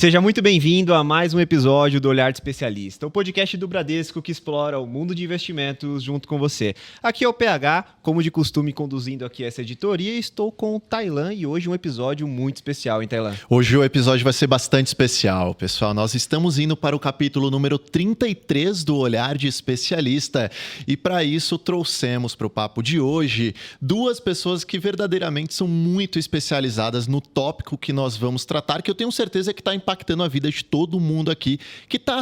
Seja muito bem-vindo a mais um episódio do Olhar de Especialista, o podcast do Bradesco que explora o mundo de investimentos junto com você. Aqui é o PH, como de costume, conduzindo aqui essa editoria, e estou com o Tailan e hoje um episódio muito especial, hein, Tailan? Hoje o episódio vai ser bastante especial, pessoal. Nós estamos indo para o capítulo número 33 do Olhar de Especialista e para isso trouxemos para o papo de hoje duas pessoas que verdadeiramente são muito especializadas no tópico que nós vamos tratar, que eu tenho certeza que está impactando a vida de todo mundo aqui que tá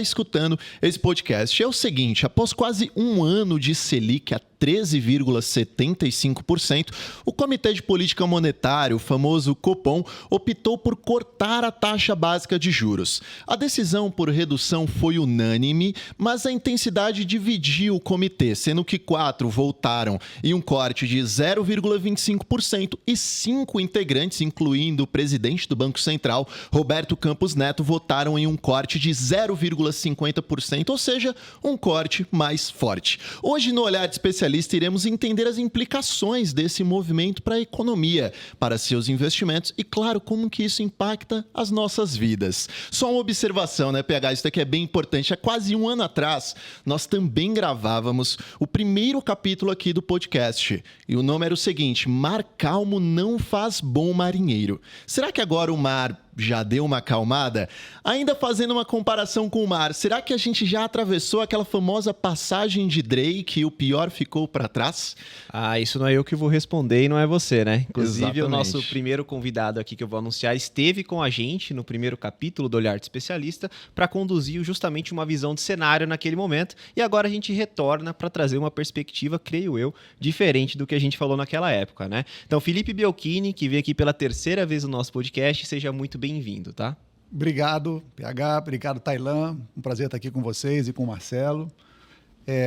escutando esse podcast. É o seguinte, após quase um ano de Selic a 13,75%, o Comitê de Política Monetária, o famoso Copom, optou por cortar a taxa básica de juros. A decisão por redução foi unânime, mas a intensidade dividiu o comitê, sendo que 4 votaram em um corte de 0,25% e 5 integrantes, incluindo o presidente do Banco Central, Roberto Campos Neto, votaram em um corte de 0,50%, ou seja, um corte mais forte. Hoje, no Olhar de Especialista, iremos entender as implicações desse movimento para a economia, para seus investimentos e, claro, como que isso impacta as nossas vidas. Só uma observação, né, PH? Isso daqui é bem importante. Há quase um ano atrás, nós também gravávamos o primeiro capítulo aqui do podcast. E o nome era o seguinte: Mar calmo não faz bom marinheiro. Será que agora o mar já deu uma acalmada? Ainda fazendo uma comparação com o mar, será que a gente já atravessou aquela famosa passagem de Drake e o pior ficou para trás? Ah, isso não é eu que vou responder e não é você, né? Inclusive, Exatamente. O nosso primeiro convidado aqui que eu vou anunciar esteve com a gente no primeiro capítulo do Olhar de Especialista para conduzir justamente uma visão de cenário naquele momento, e agora a gente retorna para trazer uma perspectiva, creio eu, diferente do que a gente falou naquela época, né? Então, Felipe Biolchini, que veio aqui pela terceira vez no nosso podcast, seja muito bem-vindo, tá? Obrigado, PH, obrigado, Tailan. Um prazer estar aqui com vocês e com o Marcelo.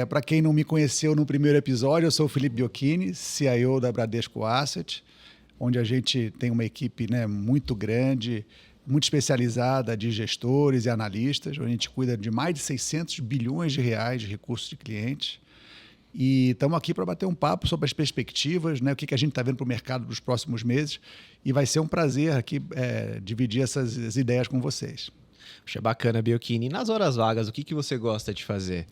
Para quem não me conheceu no primeiro episódio, eu sou o Felipe Biolchini, CIO da Bradesco Asset, onde a gente tem uma equipe, né, muito grande, muito especializada de gestores e analistas, onde a gente cuida de mais de 600 bilhões de reais de recursos de clientes. E estamos aqui para bater um papo sobre as perspectivas, né, o que a gente está vendo para o mercado nos próximos meses. E vai ser um prazer aqui dividir essas ideias com vocês. Puxa, bacana, Biolchini. E nas horas vagas, o que você gosta de fazer?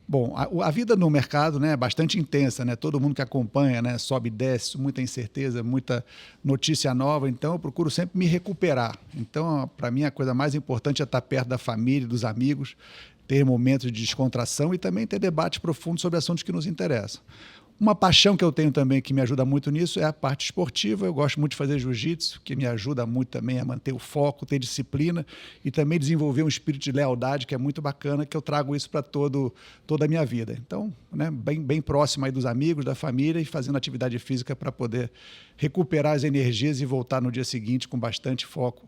Bom, a vida no mercado, né, é bastante intensa, né? Todo mundo que acompanha, né, sobe e desce, muita incerteza, muita notícia nova. Então, eu procuro sempre me recuperar. Então, para mim, a coisa mais importante é estar perto da família, dos amigos, ter momentos de descontração e também ter debates profundos sobre assuntos que nos interessam. Uma paixão que eu tenho também, que me ajuda muito nisso, é a parte esportiva. Eu gosto muito de fazer jiu-jitsu, que me ajuda muito também a manter o foco, ter disciplina e também desenvolver um espírito de lealdade, que é muito bacana, que eu trago isso para toda a minha vida. Então, né, bem próximo aí dos amigos, da família e fazendo atividade física para poder recuperar as energias e voltar no dia seguinte com bastante foco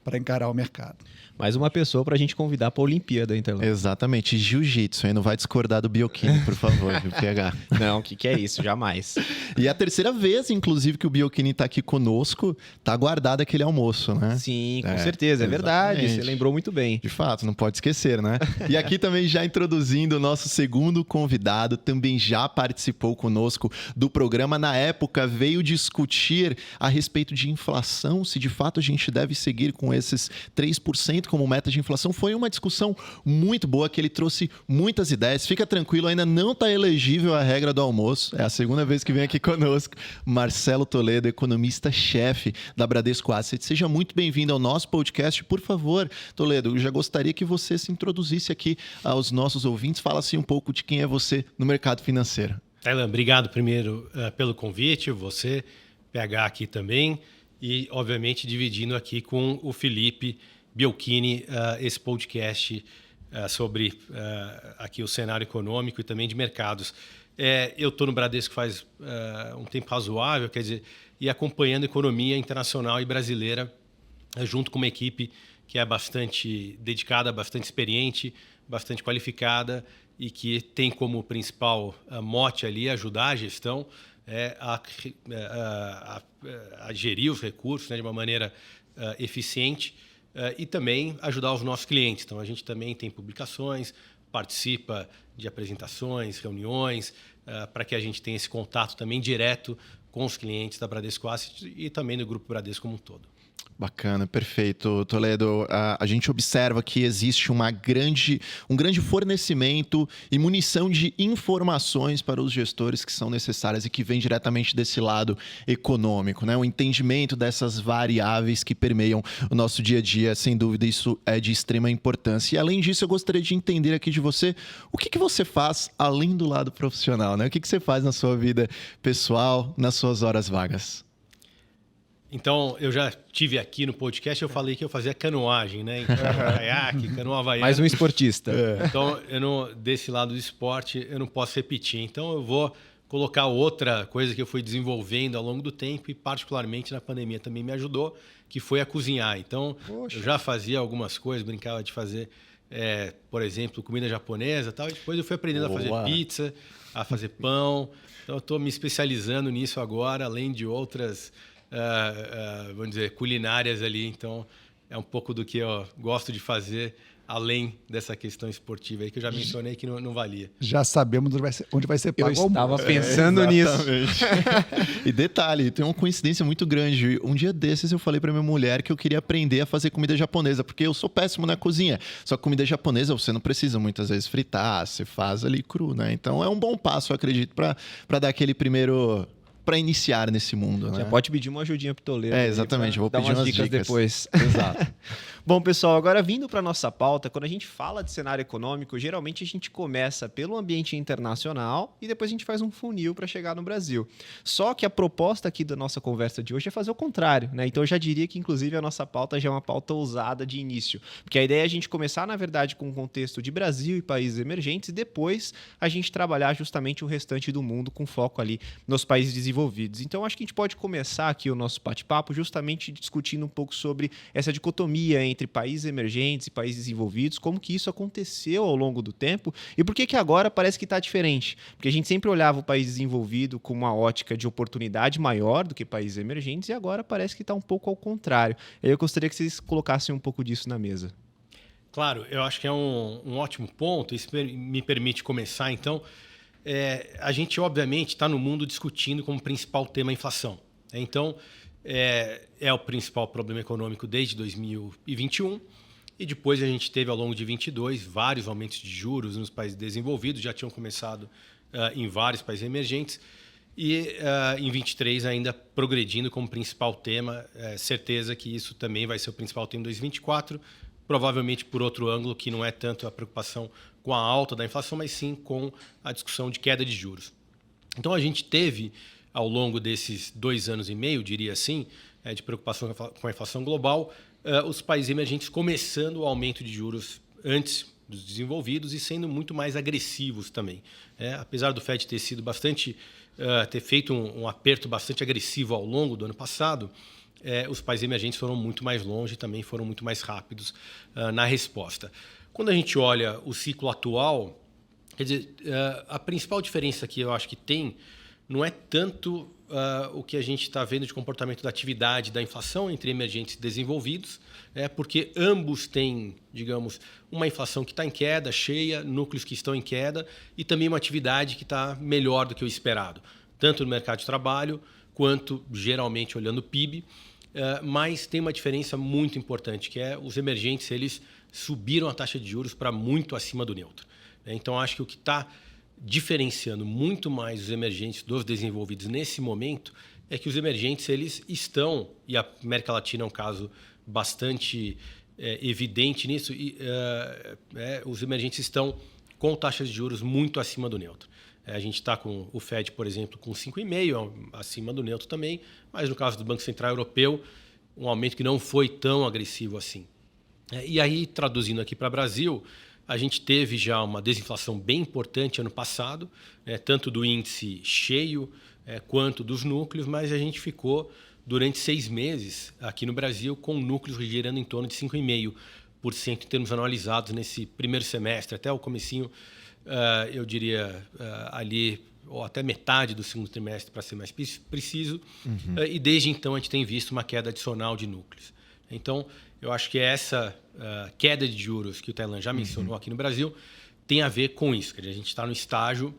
para encarar o mercado. Mais uma pessoa para a gente convidar para a Olimpíada, então. Exatamente, jiu-jitsu, aí não vai discordar do Biolchini, por favor, viu, PH? Não, o que é isso? Jamais. E é a terceira vez, inclusive, que o Biolchini está aqui conosco, tá guardado aquele almoço, né? Sim, com certeza, é verdade, você lembrou muito bem. De fato, não pode esquecer, né? E aqui também já introduzindo o nosso segundo convidado, também já participou conosco do programa, na época veio discutir a respeito de inflação, se de fato a gente deve seguir com esses 3% como meta de inflação. Foi uma discussão muito boa, que ele trouxe muitas ideias. Fica tranquilo, ainda não está elegível a regra do almoço. É a segunda vez que vem aqui conosco. Marcelo Toledo, economista-chefe da Bradesco Asset. Seja muito bem-vindo ao nosso podcast. Por favor, Toledo, eu já gostaria que você se introduzisse aqui aos nossos ouvintes. Fala-se um pouco de quem é você no mercado financeiro. Tailan, obrigado primeiro pelo convite, você, PH aqui também. E, obviamente, dividindo aqui com o Felipe Biolchini esse podcast sobre aqui o cenário econômico e também de mercados. Eu estou no Bradesco faz um tempo razoável, quer dizer, e acompanhando a economia internacional e brasileira junto com uma equipe que é bastante dedicada, bastante experiente, bastante qualificada e que tem como principal mote ali ajudar a gestão a gerir os recursos, né, de uma maneira eficiente e também ajudar os nossos clientes. Então, a gente também tem publicações, participa de apresentações, reuniões, para que a gente tenha esse contato também direto com os clientes da Bradesco Asset e também do Grupo Bradesco como um todo. Bacana, perfeito, Toledo. A gente observa que existe um grande fornecimento e munição de informações para os gestores que são necessárias e que vem diretamente desse lado econômico, né? O entendimento dessas variáveis que permeiam o nosso dia a dia, sem dúvida, isso é de extrema importância. E além disso, eu gostaria de entender aqui de você o que você faz além do lado profissional, né? O que você faz na sua vida pessoal, nas suas horas vagas? Então, eu já tive aqui no podcast, eu falei que eu fazia canoagem, né? Então, caiaque, canoa havaiana. Mais um esportista. Então, desse lado do esporte, eu não posso repetir. Então, eu vou colocar outra coisa que eu fui desenvolvendo ao longo do tempo e, particularmente, na pandemia também me ajudou, que foi a cozinhar. Então, eu já fazia algumas coisas, brincava de fazer, por exemplo, comida japonesa e tal. E depois eu fui aprendendo a fazer pizza, a fazer pão. Então, eu estou me especializando nisso agora, além de outras... vamos dizer, culinárias ali. Então, é um pouco do que eu gosto de fazer, além dessa questão esportiva aí, que eu já mencionei que não valia. Já sabemos onde vai ser pago. Eu estava pensando nisso. E detalhe, tem uma coincidência muito grande. Um dia desses eu falei para minha mulher que eu queria aprender a fazer comida japonesa, porque eu sou péssimo na cozinha. Só que comida japonesa você não precisa muitas vezes fritar, você faz ali cru, né? Então é um bom passo, eu acredito, para dar aquele primeiro... para iniciar nesse mundo, né? Já pode pedir uma ajudinha pro Toledo. Exatamente, eu vou dar pedir umas dicas depois. Exato. Bom, pessoal, agora vindo para nossa pauta, quando a gente fala de cenário econômico, geralmente a gente começa pelo ambiente internacional e depois a gente faz um funil para chegar no Brasil. Só que a proposta aqui da nossa conversa de hoje é fazer o contrário, né? Então eu já diria que, inclusive, a nossa pauta já é uma pauta ousada de início. Porque a ideia é a gente começar, na verdade, com o contexto de Brasil e países emergentes e depois a gente trabalhar justamente o restante do mundo com foco ali nos países desenvolvidos. Então acho que a gente pode começar aqui o nosso bate-papo justamente discutindo um pouco sobre essa dicotomia entre países emergentes e países desenvolvidos, como que isso aconteceu ao longo do tempo e por que agora parece que está diferente. Porque a gente sempre olhava o país desenvolvido com uma ótica de oportunidade maior do que países emergentes e agora parece que está um pouco ao contrário. Eu gostaria que vocês colocassem um pouco disso na mesa. Claro, eu acho que é um ótimo ponto. Isso me permite começar, então. A gente, obviamente, está no mundo discutindo como principal tema a inflação. Então, é o principal problema econômico desde 2021 e depois a gente teve, ao longo de 2022, vários aumentos de juros nos países desenvolvidos, já tinham começado em vários países emergentes e em 2023 ainda progredindo como principal tema. Certeza que isso também vai ser o principal tema em 2024, provavelmente por outro ângulo, que não é tanto a preocupação com a alta da inflação, mas sim com a discussão de queda de juros. Então, a gente teve, ao longo desses 2 anos e meio, diria assim, de preocupação com a inflação global, os países emergentes começando o aumento de juros antes dos desenvolvidos e sendo muito mais agressivos também. Apesar do FED ter sido ter feito um aperto bastante agressivo ao longo do ano passado, os países emergentes foram muito mais longe e também foram muito mais rápidos na resposta. Quando a gente olha o ciclo atual, quer dizer, a principal diferença que eu acho que tem não é tanto o que a gente está vendo de comportamento da atividade da inflação entre emergentes e desenvolvidos, porque ambos têm, digamos, uma inflação que está em queda, cheia, núcleos que estão em queda e também uma atividade que está melhor do que o esperado, tanto no mercado de trabalho quanto, geralmente, olhando o PIB. Mas tem uma diferença muito importante, que é os emergentes, eles subiram a taxa de juros para muito acima do neutro. Então, acho que o que está diferenciando muito mais os emergentes dos desenvolvidos nesse momento é que os emergentes, eles estão, e a América Latina é um caso bastante evidente nisso, os emergentes estão com taxas de juros muito acima do neutro. A gente está com o FED, por exemplo, com 5,5%, acima do neutro também, mas no caso do Banco Central Europeu, um aumento que não foi tão agressivo assim. E aí, traduzindo aqui para o Brasil, a gente teve já uma desinflação bem importante ano passado, tanto do índice cheio quanto dos núcleos, mas a gente ficou durante 6 meses aqui no Brasil com núcleos girando em torno de 5,5% em termos anualizados nesse primeiro semestre, até o comecinho, eu diria, ali, ou até metade do segundo trimestre, para ser mais preciso. E desde então a gente tem visto uma queda adicional de núcleos. Então, eu acho que essa queda de juros que o Tailan já mencionou aqui no Brasil tem a ver com isso. Quer dizer, a gente está no estágio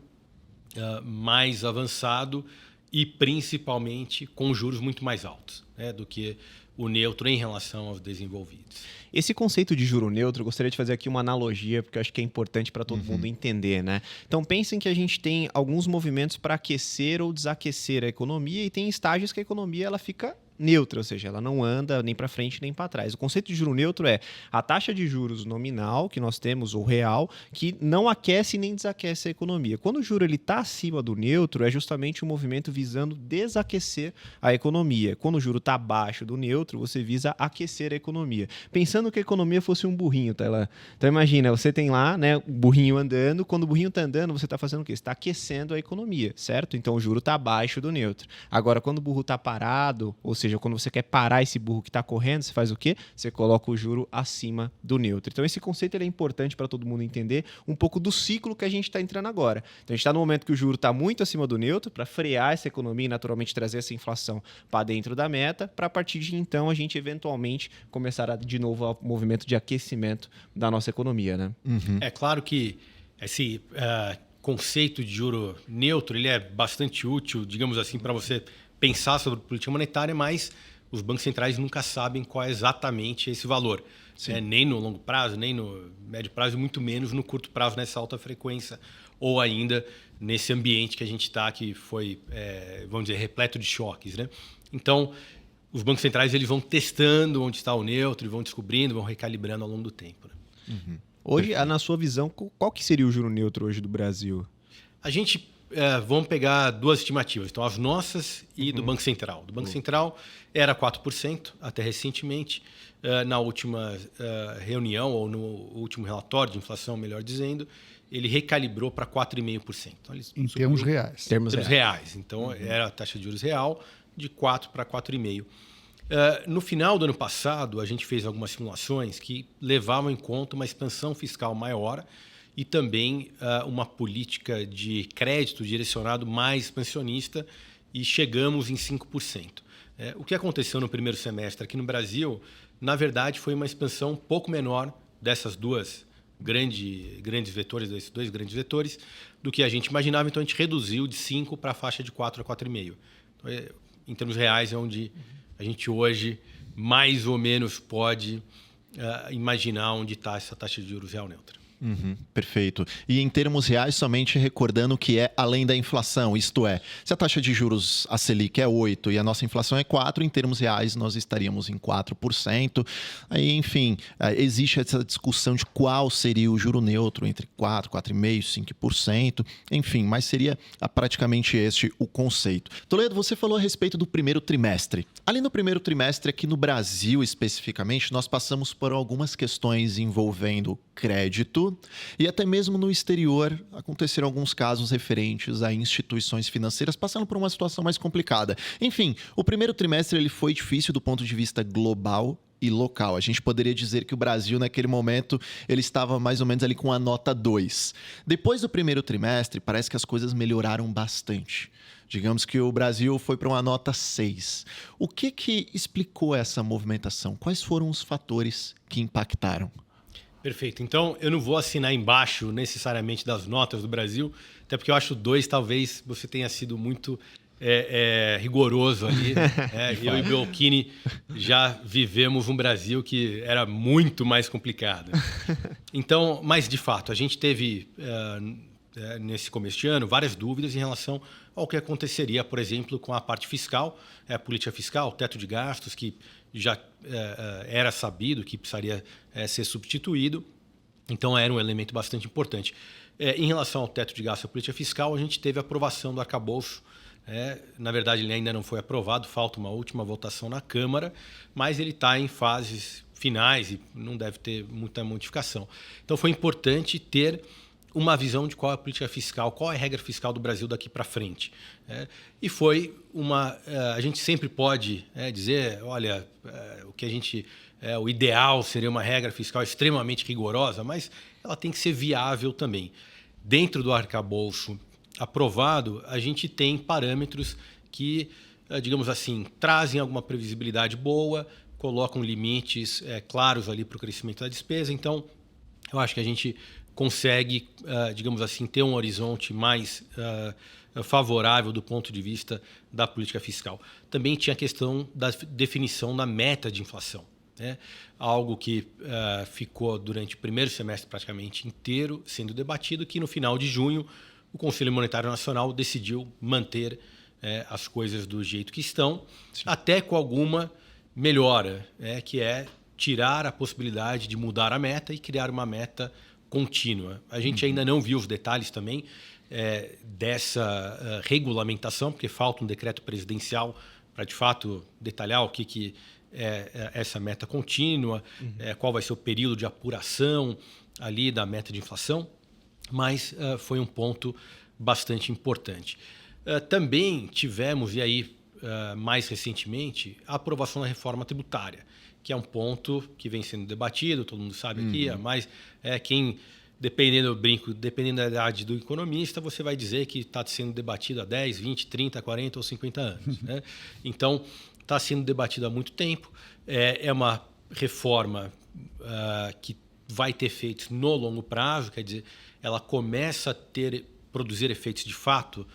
mais avançado e principalmente com juros muito mais altos, do que o neutro em relação aos desenvolvidos. Esse conceito de juro neutro, eu gostaria de fazer aqui uma analogia, porque eu acho que é importante para todo mundo entender, né? Então, pensem que a gente tem alguns movimentos para aquecer ou desaquecer a economia e tem estágios que a economia ela fica neutra, ou seja, ela não anda nem para frente nem para trás. O conceito de juro neutro é a taxa de juros nominal que nós temos, ou real, que não aquece nem desaquece a economia. Quando o juro está acima do neutro, é justamente um movimento visando desaquecer a economia. Quando o juro está abaixo do neutro, você visa aquecer a economia. Pensando que a economia fosse um burrinho, tá lá? Então imagina, você tem lá, né, o burrinho andando, quando o burrinho está andando, você está fazendo o quê? Você está aquecendo a economia, certo? Então o juro está abaixo do neutro. Agora, quando o burro está parado, ou seja, quando você quer parar esse burro que está correndo, você faz o quê? Você coloca o juro acima do neutro. Então esse conceito ele é importante para todo mundo entender um pouco do ciclo que a gente está entrando agora. Então a gente está no momento que o juro está muito acima do neutro para frear essa economia e naturalmente trazer essa inflação para dentro da meta, para a partir de então a gente eventualmente começar de novo o movimento de aquecimento da nossa economia, né? É claro que esse conceito de juro neutro ele é bastante útil, digamos assim, para você pensar sobre política monetária, mas os bancos centrais nunca sabem qual é exatamente esse valor. Nem no longo prazo, nem no médio prazo, e muito menos no curto prazo, nessa alta frequência, ou ainda nesse ambiente que a gente está, que foi, vamos dizer, repleto de choques, né? Então, os bancos centrais eles vão testando onde está o neutro, e vão descobrindo, vão recalibrando ao longo do tempo, né? Hoje, na sua visão, qual que seria o juro neutro hoje do Brasil? A gente vamos pegar duas estimativas, então as nossas e do Banco Central. Do Banco Central era 4% até recentemente. Na última reunião, ou no último relatório de inflação, melhor dizendo, ele recalibrou para 4,5%. Então, em termos reais. Termos reais. Então, era a taxa de juros real de 4 para 4,5%. No final do ano passado, a gente fez algumas simulações que levavam em conta uma expansão fiscal maior e também uma política de crédito direcionado mais expansionista, e chegamos em 5%. O que aconteceu no primeiro semestre aqui no Brasil, na verdade, foi uma expansão um pouco menor dessas duas grandes vetores, desses dois grandes vetores, do que a gente imaginava. Então, a gente reduziu de 5% para a faixa de 4 a 4,5%. Então, em termos reais, é onde a gente hoje mais ou menos pode imaginar onde está essa taxa de juros real neutra. Perfeito. E em termos reais, somente recordando que é além da inflação, isto é, se a taxa de juros, a Selic, é 8% e a nossa inflação é 4%, em termos reais nós estaríamos em 4%. Aí, enfim, existe essa discussão de qual seria o juro neutro, entre 4%, 4,5%, 5%, enfim, mas seria praticamente este o conceito. Toledo, você falou a respeito do primeiro trimestre. Ali no primeiro trimestre, aqui no Brasil especificamente, nós passamos por algumas questões envolvendo crédito, e até mesmo no exterior aconteceram alguns casos referentes a instituições financeiras passando por uma situação mais complicada. Enfim, o primeiro trimestre ele foi difícil do ponto de vista global e local. A gente poderia dizer que o Brasil, naquele momento, ele estava mais ou menos ali com a nota 2. Depois do primeiro trimestre, parece que as coisas melhoraram bastante. Digamos que o Brasil foi para uma nota 6. O que explicou essa movimentação? Quais foram os fatores que impactaram? Perfeito. Então, eu não vou assinar embaixo necessariamente das notas do Brasil, até porque eu acho 2, talvez você tenha sido muito rigoroso ali. Eu e Belchini já vivemos um Brasil que era muito mais complicado. Então, mas de fato, a gente teve nesse começo de ano várias dúvidas em relação ao que aconteceria, por exemplo, com a parte fiscal, a política fiscal, o teto de gastos, que já era sabido que precisaria ser substituído. Então, era um elemento bastante importante. Em relação ao teto de gastos e à política fiscal, a gente teve a aprovação do arcabouço. Na verdade, ele ainda não foi aprovado, falta uma última votação na Câmara, mas ele está em fases finais e não deve ter muita modificação. Então, foi importante ter uma visão de qual é a política fiscal, qual é a regra fiscal do Brasil daqui para frente. E foi a gente sempre pode dizer, olha, o que a gente... o ideal seria uma regra fiscal extremamente rigorosa, mas ela tem que ser viável também. Dentro do arcabouço aprovado, a gente tem parâmetros que, digamos assim, trazem alguma previsibilidade boa, colocam limites claros ali para o crescimento da despesa. Então, eu acho que a gente consegue, digamos assim, ter um horizonte mais favorável do ponto de vista da política fiscal. Também tinha a questão da definição da meta de inflação, né? Algo que ficou durante o primeiro semestre praticamente inteiro sendo debatido, que no final de junho o Conselho Monetário Nacional decidiu manter as coisas do jeito que estão, sim, até com alguma melhora, que é tirar a possibilidade de mudar a meta e criar uma meta contínua. A gente ainda não viu os detalhes também dessa regulamentação, porque falta um decreto presidencial para, de fato, detalhar o que é essa meta contínua, qual vai ser o período de apuração ali da meta de inflação, mas foi um ponto bastante importante. Também tivemos, e aí mais recentemente, a aprovação da reforma tributária, que é um ponto que vem sendo debatido, todo mundo sabe aqui, mas dependendo da idade do economista, você vai dizer que está sendo debatido há 10, 20, 30, 40 ou 50 anos. Né? Então, está sendo debatido há muito tempo. É uma reforma que vai ter efeitos no longo prazo, quer dizer, ela começa a produzir efeitos de fato,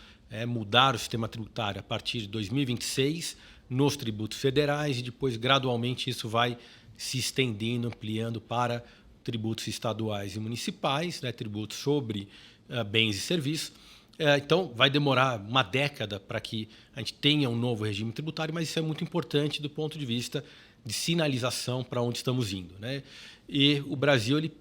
mudar o sistema tributário a partir de 2026 nos tributos federais e depois, gradualmente, isso vai se estendendo, ampliando para tributos estaduais e municipais, né, tributos sobre bens e serviços. Então, vai demorar uma década para que a gente tenha um novo regime tributário, mas isso é muito importante do ponto de vista de sinalização para onde estamos indo, né? E o Brasil ele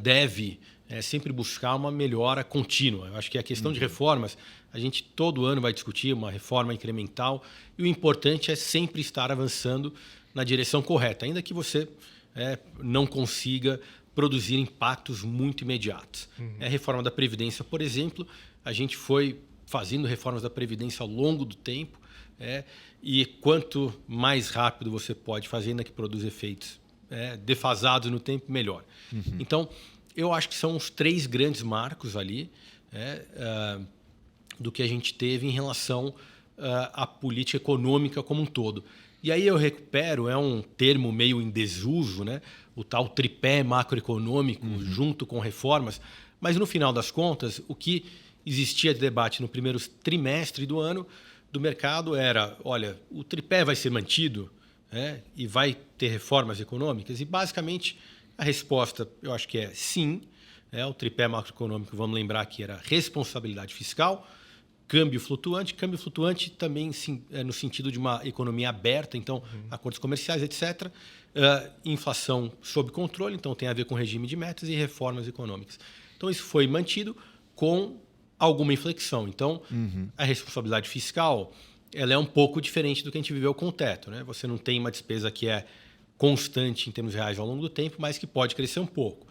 deve sempre buscar uma melhora contínua. Eu acho que a questão de reformas, a gente todo ano vai discutir uma reforma incremental e o importante é sempre estar avançando na direção correta, ainda que você não consiga produzir impactos muito imediatos. A reforma da Previdência, por exemplo, a gente foi fazendo reformas da Previdência ao longo do tempo, e quanto mais rápido você pode fazer, ainda que produz efeitos defasados no tempo, melhor. Então, eu acho que são os 3 grandes marcos ali do que a gente teve em relação à política econômica como um todo. E aí eu recupero, é um termo meio em desuso, né? O tal tripé macroeconômico junto com reformas, mas no final das contas, o que existia de debate no primeiro trimestre do ano do mercado era, olha, o tripé vai ser mantido, e vai ter reformas econômicas? E basicamente a resposta eu acho que é sim. O tripé macroeconômico, vamos lembrar que era responsabilidade fiscal, câmbio flutuante também no sentido de uma economia aberta, então acordos comerciais, etc. Inflação sob controle, então tem a ver com regime de metas e reformas econômicas. Então isso foi mantido com alguma inflexão. Então a responsabilidade fiscal ela é um pouco diferente do que a gente viveu com o teto, né? Você não tem uma despesa que é constante em termos reais ao longo do tempo, mas que pode crescer um pouco.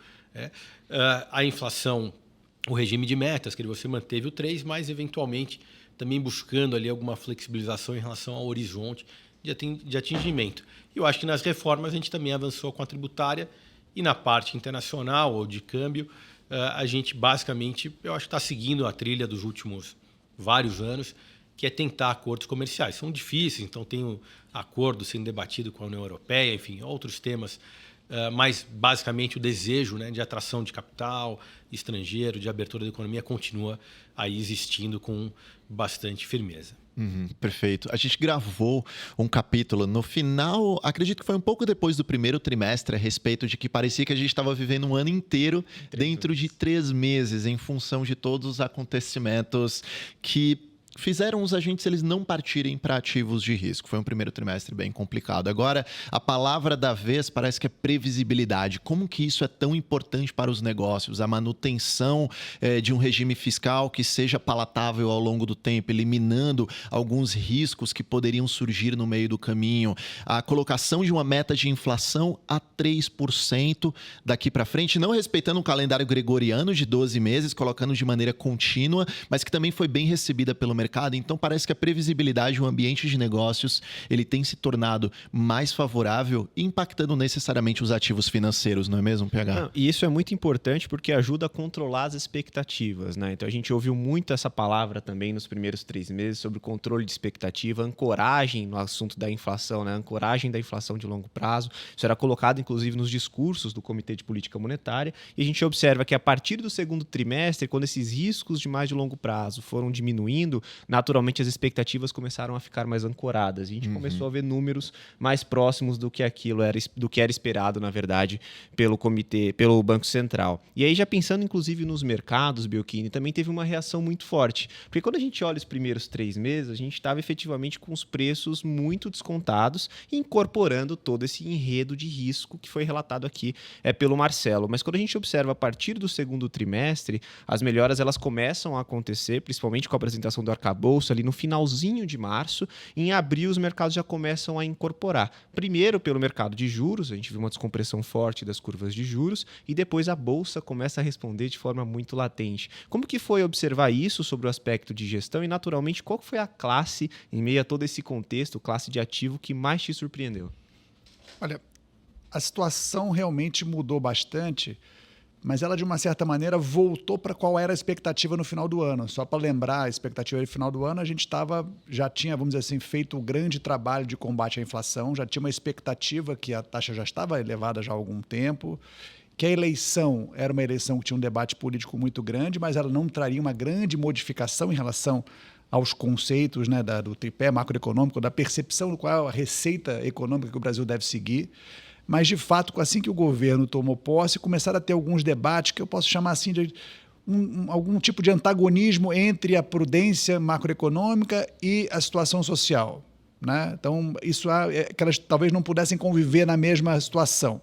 A inflação, o regime de metas, que você manteve o 3, mas eventualmente também buscando ali alguma flexibilização em relação ao horizonte de atingimento. E eu acho que nas reformas a gente também avançou com a tributária e na parte internacional ou de câmbio, a gente basicamente, eu acho que está seguindo a trilha dos últimos vários anos, que é tentar acordos comerciais. São difíceis, então tem um acordo sendo debatido com a União Europeia, enfim, outros temas, mas basicamente o desejo, né, de atração de capital estrangeiro, de abertura da economia, continua aí existindo com bastante firmeza. Perfeito. A gente gravou um capítulo no final, acredito que foi um pouco depois do primeiro trimestre, a respeito de que parecia que a gente estava vivendo um ano inteiro dentro de 3 meses, em função de todos os acontecimentos que fizeram os agentes eles não partirem para ativos de risco. Foi um primeiro trimestre bem complicado. Agora, a palavra da vez parece que é previsibilidade. Como que isso é tão importante para os negócios? A manutenção de um regime fiscal que seja palatável ao longo do tempo, eliminando alguns riscos que poderiam surgir no meio do caminho. A colocação de uma meta de inflação a 3% daqui para frente, não respeitando um calendário gregoriano de 12 meses, colocando de maneira contínua, mas que também foi bem recebida pelo mercado mercado, então parece que a previsibilidade, o ambiente de negócios, ele tem se tornado mais favorável, impactando necessariamente os ativos financeiros, não é mesmo, PH? Não, e isso é muito importante porque ajuda a controlar as expectativas, né? Então a gente ouviu muito essa palavra também nos primeiros 3 meses sobre controle de expectativa, ancoragem no assunto da inflação, né? Ancoragem da inflação de longo prazo. Isso era colocado, inclusive, nos discursos do Comitê de Política Monetária. E a gente observa que a partir do segundo trimestre, quando esses riscos de mais de longo prazo foram diminuindo, naturalmente as expectativas começaram a ficar mais ancoradas. E a gente começou a ver números mais próximos do que do que era esperado, na verdade, pelo comitê, pelo Banco Central. E aí, já pensando, inclusive, nos mercados, Belchini, também teve uma reação muito forte. Porque quando a gente olha os primeiros 3 meses, a gente estava efetivamente com os preços muito descontados, incorporando todo esse enredo de risco que foi relatado aqui pelo Marcelo. Mas quando a gente observa a partir do segundo trimestre, as melhoras elas começam a acontecer, principalmente com a apresentação do arcabouço ali no finalzinho de março. Em abril, os mercados já começam a incorporar. Primeiro, pelo mercado de juros, a gente viu uma descompressão forte das curvas de juros, e depois a Bolsa começa a responder de forma muito latente. Como que foi observar isso sobre o aspecto de gestão e, naturalmente, qual foi a classe, em meio a todo esse contexto, classe de ativo, que mais te surpreendeu? Olha, a situação realmente mudou bastante, mas ela, de uma certa maneira, voltou para qual era a expectativa no final do ano. Só para lembrar, a expectativa no final do ano, a gente já tinha, vamos dizer assim, feito um grande trabalho de combate à inflação, já tinha uma expectativa que a taxa já estava elevada já há algum tempo, que a eleição era uma eleição que tinha um debate político muito grande, mas ela não traria uma grande modificação em relação aos conceitos, né, do tripé macroeconômico, da percepção do qual é a receita econômica que o Brasil deve seguir. Mas, de fato, assim que o governo tomou posse, começaram a ter alguns debates que eu posso chamar assim de algum tipo de antagonismo entre a prudência macroeconômica e a situação social, né? Então, isso que elas talvez não pudessem conviver na mesma situação.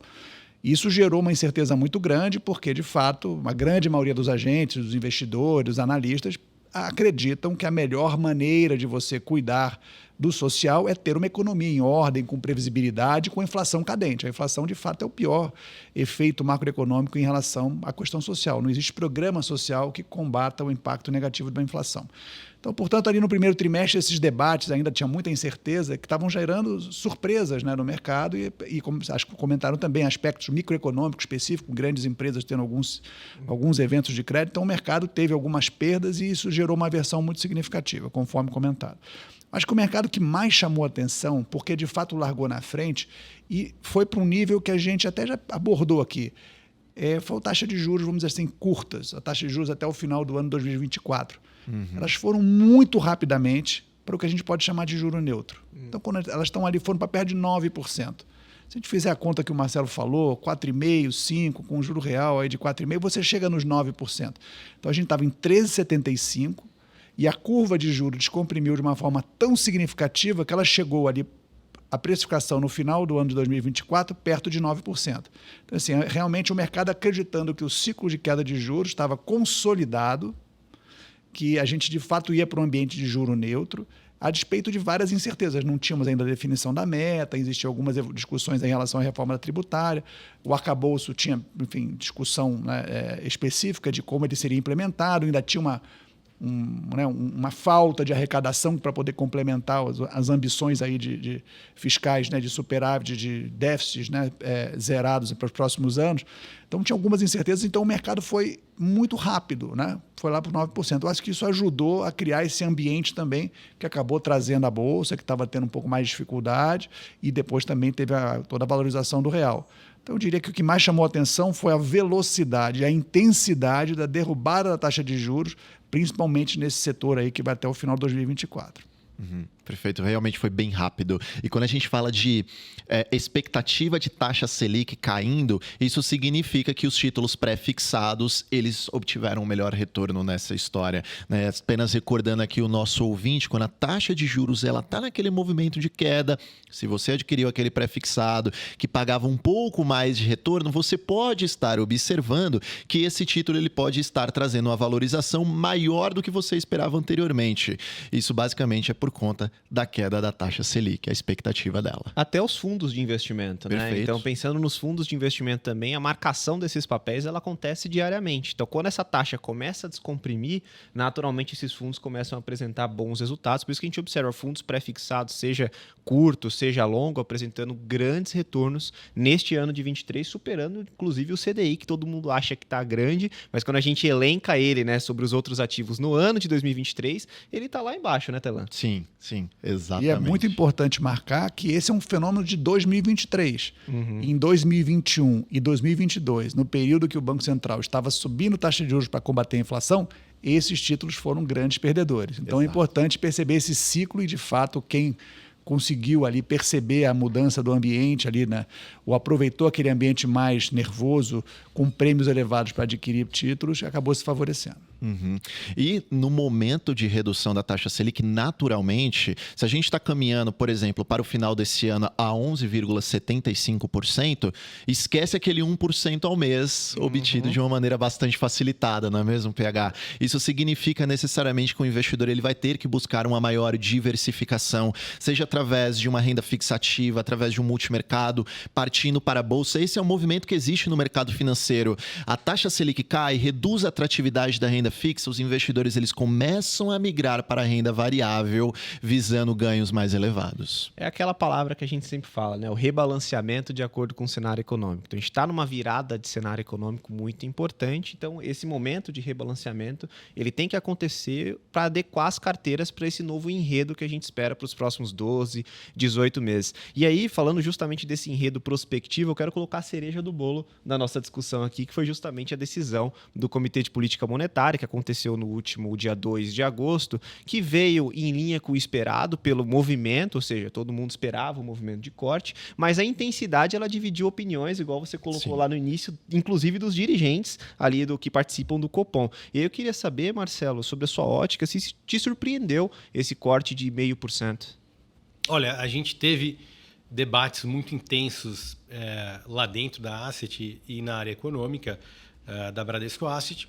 Isso gerou uma incerteza muito grande, porque, de fato, a grande maioria dos agentes, dos investidores, dos analistas, acreditam que a melhor maneira de você cuidar do social é ter uma economia em ordem, com previsibilidade, com inflação cadente. A inflação, de fato, é o pior efeito macroeconômico em relação à questão social. Não existe programa social que combata o impacto negativo da inflação. Então, portanto, ali no primeiro trimestre, esses debates ainda tinha muita incerteza, que estavam gerando surpresas, né, no mercado e como acho que comentaram também, aspectos microeconômicos específicos, grandes empresas tendo alguns eventos de crédito. Então, o mercado teve algumas perdas e isso gerou uma aversão muito significativa, conforme comentado. Acho que o mercado que mais chamou atenção, porque de fato largou na frente e foi para um nível que a gente até já abordou aqui, foi a taxa de juros, vamos dizer assim, curtas, a taxa de juros até o final do ano 2024. Elas foram muito rapidamente para o que a gente pode chamar de juro neutro. Então, quando elas estão ali, foram para perto de 9%. Se a gente fizer a conta que o Marcelo falou, 4,5%, 5%, com um juro real aí de 4,5%, você chega nos 9%. Então, a gente estava em 13,75%, e a curva de juros descomprimiu de uma forma tão significativa que ela chegou ali, a precificação no final do ano de 2024, perto de 9%. Então, assim, realmente o mercado acreditando que o ciclo de queda de juros estava consolidado, que a gente de fato ia para um ambiente de juro neutro, a despeito de várias incertezas. Não tínhamos ainda a definição da meta, existiam algumas discussões em relação à reforma tributária, o arcabouço tinha, enfim, discussão, né, específica de como ele seria implementado, ainda tinha uma falta de arrecadação para poder complementar as ambições aí de fiscais, né, de superávit, de déficits, né, zerados para os próximos anos. Então, tinha algumas incertezas, então o mercado foi muito rápido, né? Foi lá para 9%. Eu acho que isso ajudou a criar esse ambiente também, que acabou trazendo a Bolsa, que estava tendo um pouco mais de dificuldade, e depois também teve toda a valorização do real. Então, eu diria que o que mais chamou a atenção foi a velocidade, a intensidade da derrubada da taxa de juros, principalmente nesse setor aí que vai até o final de 2024. Perfeito, realmente foi bem rápido. E quando a gente fala de expectativa de taxa Selic caindo, isso significa que os títulos pré-fixados, eles obtiveram um melhor retorno nessa história, né? Apenas recordando aqui o nosso ouvinte, quando a taxa de juros está naquele movimento de queda, se você adquiriu aquele pré-fixado que pagava um pouco mais de retorno, você pode estar observando que esse título ele pode estar trazendo uma valorização maior do que você esperava anteriormente. Isso basicamente é por conta da queda da taxa Selic, a expectativa dela. Até os fundos de investimento, né? Perfeito. Então, pensando nos fundos de investimento também, a marcação desses papéis ela acontece diariamente. Então, quando essa taxa começa a descomprimir, naturalmente esses fundos começam a apresentar bons resultados. Por isso que a gente observa fundos pré-fixados, seja curto, seja longo, apresentando grandes retornos neste ano de 23, superando inclusive o CDI, que todo mundo acha que está grande, mas quando a gente elenca ele, né, sobre os outros ativos no ano de 2023, ele está lá embaixo, né, Telan? Sim, exatamente. E é muito importante marcar que esse é um fenômeno de 2023. Em 2021 e 2022, no período que o Banco Central estava subindo taxa de juros para combater a inflação, esses títulos foram grandes perdedores. Então é importante perceber esse ciclo e, de fato, quem conseguiu ali perceber a mudança do ambiente ali, né? Ou aproveitou aquele ambiente mais nervoso, com prêmios elevados para adquirir títulos, acabou se favorecendo. E no momento de redução da taxa Selic, naturalmente, se a gente está caminhando, por exemplo, para o final desse ano a 11,75%, esquece aquele 1% ao mês obtido de uma maneira bastante facilitada, não é mesmo, PH? Isso significa necessariamente que o investidor ele vai ter que buscar uma maior diversificação, seja através de uma renda fixativa, através de um multimercado, partindo para a bolsa. Esse é um movimento que existe no mercado financeiro. A taxa Selic cai, reduz a atratividade da renda fixa, os investidores eles começam a migrar para a renda variável, visando ganhos mais elevados. É aquela palavra que a gente sempre fala, né? O rebalanceamento de acordo com o cenário econômico. Então, a gente está numa virada de cenário econômico muito importante. Então, esse momento de rebalanceamento, ele tem que acontecer para adequar as carteiras para esse novo enredo que a gente espera para os próximos 12, 18 meses. E aí, falando justamente desse enredo prospectivo, eu quero colocar a cereja do bolo da nossa discussão aqui, que foi justamente a decisão do Comitê de Política Monetária, que aconteceu no último dia 2 de agosto, que veio em linha com o esperado pelo movimento, ou seja, todo mundo esperava o movimento de corte, mas a intensidade ela dividiu opiniões, igual você colocou lá no início, inclusive dos dirigentes ali do que participam do Copom. E aí eu queria saber, Marcelo, sobre a sua ótica, se te surpreendeu esse corte de 0,5%. Olha, a gente teve debates muito intensos lá dentro da Asset e na área econômica da Bradesco Asset,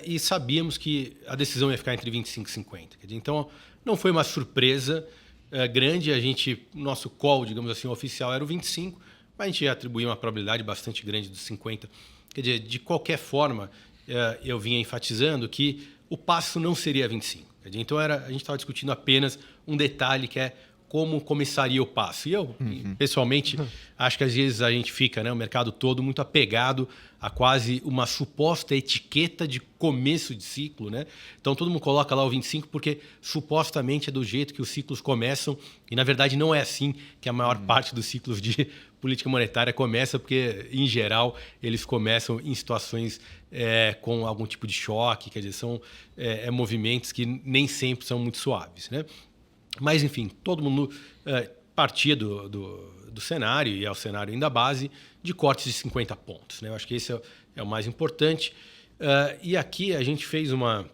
e sabíamos que a decisão ia ficar entre 25 e 50. Então, não foi uma surpresa grande. Nosso call, digamos assim, oficial era o 25, mas a gente atribuiu uma probabilidade bastante grande dos 50. Quer dizer, de qualquer forma, eu vinha enfatizando que o passo não seria 25. Então, a gente estava discutindo apenas um detalhe que é como começaria o passo. E eu, pessoalmente, acho que às vezes a gente fica, né, o mercado todo, muito apegado a quase uma suposta etiqueta de começo de ciclo, né? Então, todo mundo coloca lá o 25 porque supostamente é do jeito que os ciclos começam e, na verdade, não é assim que a maior parte dos ciclos de política monetária começa, porque, em geral, eles começam em situações com algum tipo de choque, quer dizer, são movimentos que nem sempre são muito suaves, né? Mas, enfim, todo mundo partia do cenário, e é o cenário ainda base, de cortes de 50 pontos. Né? Eu acho que esse é o mais importante. E aqui a gente fez uma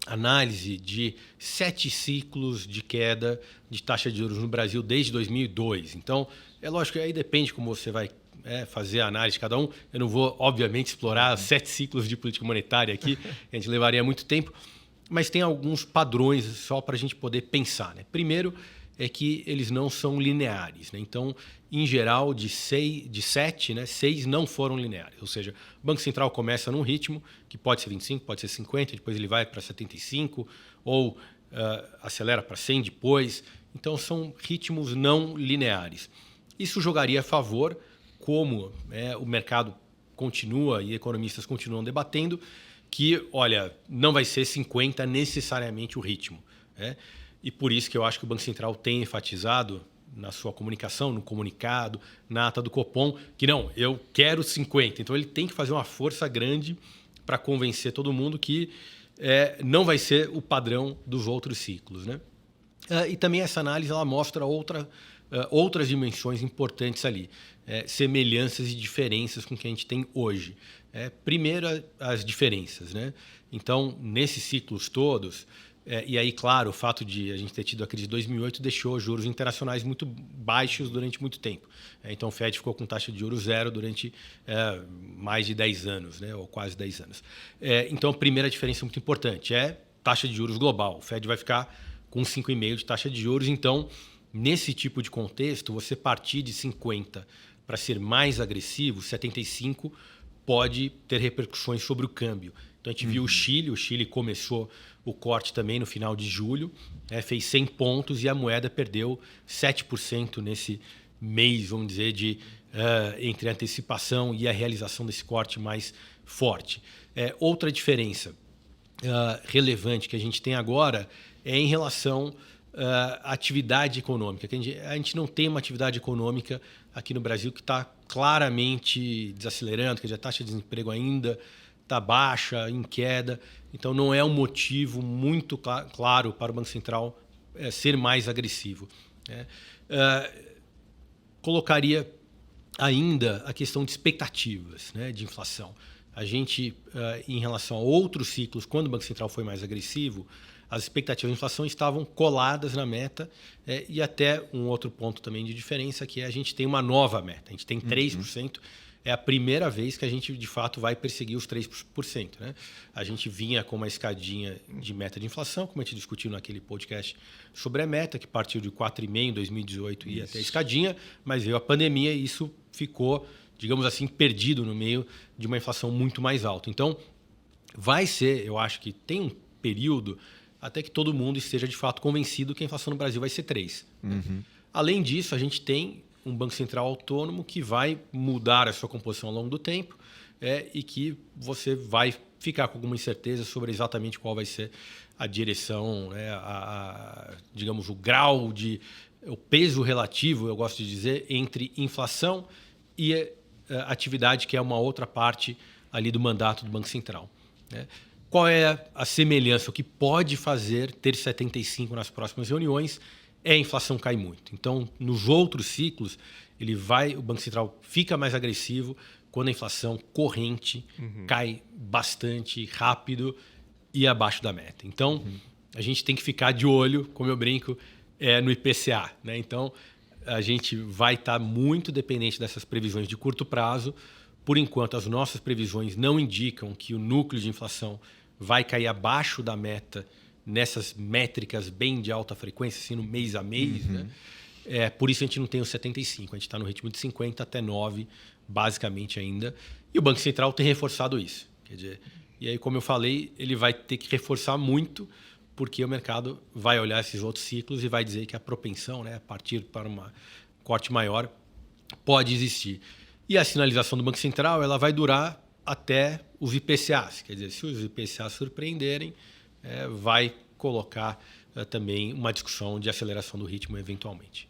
análise de 7 ciclos de queda de taxa de juros no Brasil desde 2002. Então, é lógico que aí depende como você vai fazer a análise de cada um. Eu não vou, obviamente, explorar 7 ciclos de política monetária aqui, a gente levaria muito tempo. Mas tem alguns padrões só para a gente poder pensar. Né? Primeiro é que eles não são lineares. Né? Então, em geral, de 7, né, 6 não foram lineares. Ou seja, o Banco Central começa num ritmo que pode ser 25, pode ser 50, depois ele vai para 75, ou acelera para 100 depois. Então, são ritmos não lineares. Isso jogaria a favor, como o mercado continua e economistas continuam debatendo, que, olha, não vai ser 50 necessariamente o ritmo. Né? E por isso que eu acho que o Banco Central tem enfatizado na sua comunicação, no comunicado, na ata do Copom, que não, eu quero 50. Então ele tem que fazer uma força grande para convencer todo mundo que não vai ser o padrão dos outros ciclos. Né? E também essa análise ela mostra outras dimensões importantes ali, semelhanças e diferenças com o que a gente tem hoje. Primeiro, as diferenças. Né? Então, nesses ciclos todos, e aí, claro, o fato de a gente ter tido a crise de 2008 deixou juros internacionais muito baixos durante muito tempo. Então, o Fed ficou com taxa de juros zero durante mais de 10 anos, né? Ou quase 10 anos. Então, a primeira diferença muito importante é taxa de juros global. O Fed vai ficar com 5,5% de taxa de juros. Então, nesse tipo de contexto, você partir de 50 para ser mais agressivo, 75 pode ter repercussões sobre o câmbio. Então, a gente viu o Chile começou o corte também no final de julho, fez 100 pontos e a moeda perdeu 7% nesse mês, vamos dizer, entre a antecipação e a realização desse corte mais forte. Outra diferença relevante que a gente tem agora é em relação à atividade econômica. A gente não tem uma atividade econômica aqui no Brasil que está claramente desacelerando, quer dizer, a taxa de desemprego ainda está baixa, em queda. Então, não é um motivo muito claro para o Banco Central ser mais agressivo. Colocaria ainda a questão de expectativas, de inflação. A gente, em relação a outros ciclos, quando o Banco Central foi mais agressivo, as expectativas de inflação estavam coladas na meta, e até um outro ponto também de diferença, que é a gente tem uma nova meta. A gente tem 3%, é a primeira vez que a gente, de fato, vai perseguir os 3%. A gente vinha com uma escadinha de meta de inflação, como a gente discutiu naquele podcast sobre a meta, que partiu de 4,5% em 2018 e ia até a escadinha, mas veio a pandemia e isso ficou, digamos assim, perdido no meio de uma inflação muito mais alta. Então, vai ser, eu acho que tem um período até que todo mundo esteja de fato convencido que a inflação no Brasil vai ser 3%. Além disso, a gente tem um Banco Central autônomo que vai mudar a sua composição ao longo do tempo e que você vai ficar com alguma incerteza sobre exatamente qual vai ser a direção, digamos, o grau o peso relativo, eu gosto de dizer, entre inflação e atividade, que é uma outra parte ali do mandato do Banco Central. Qual é a semelhança? O que pode fazer ter 75 nas próximas reuniões é a inflação cair muito. Então, nos outros ciclos, o Banco Central fica mais agressivo quando a inflação corrente cai bastante rápido e abaixo da meta. Então, a gente tem que ficar de olho, como eu brinco, no IPCA. Então, a gente vai estar muito dependente dessas previsões de curto prazo. Por enquanto, as nossas previsões não indicam que o núcleo de inflação vai cair abaixo da meta nessas métricas bem de alta frequência, assim, no mês a mês. Por isso a gente não tem os 75, a gente está no ritmo de 50 até 9, basicamente ainda. E o Banco Central tem reforçado isso. Quer dizer, e aí, como eu falei, ele vai ter que reforçar muito, porque o mercado vai olhar esses outros ciclos e vai dizer que a propensão, a partir para um corte maior, pode existir. E a sinalização do Banco Central ela vai durar até os IPCAs. Quer dizer, se os IPCAs surpreenderem, vai colocar também uma discussão de aceleração do ritmo eventualmente.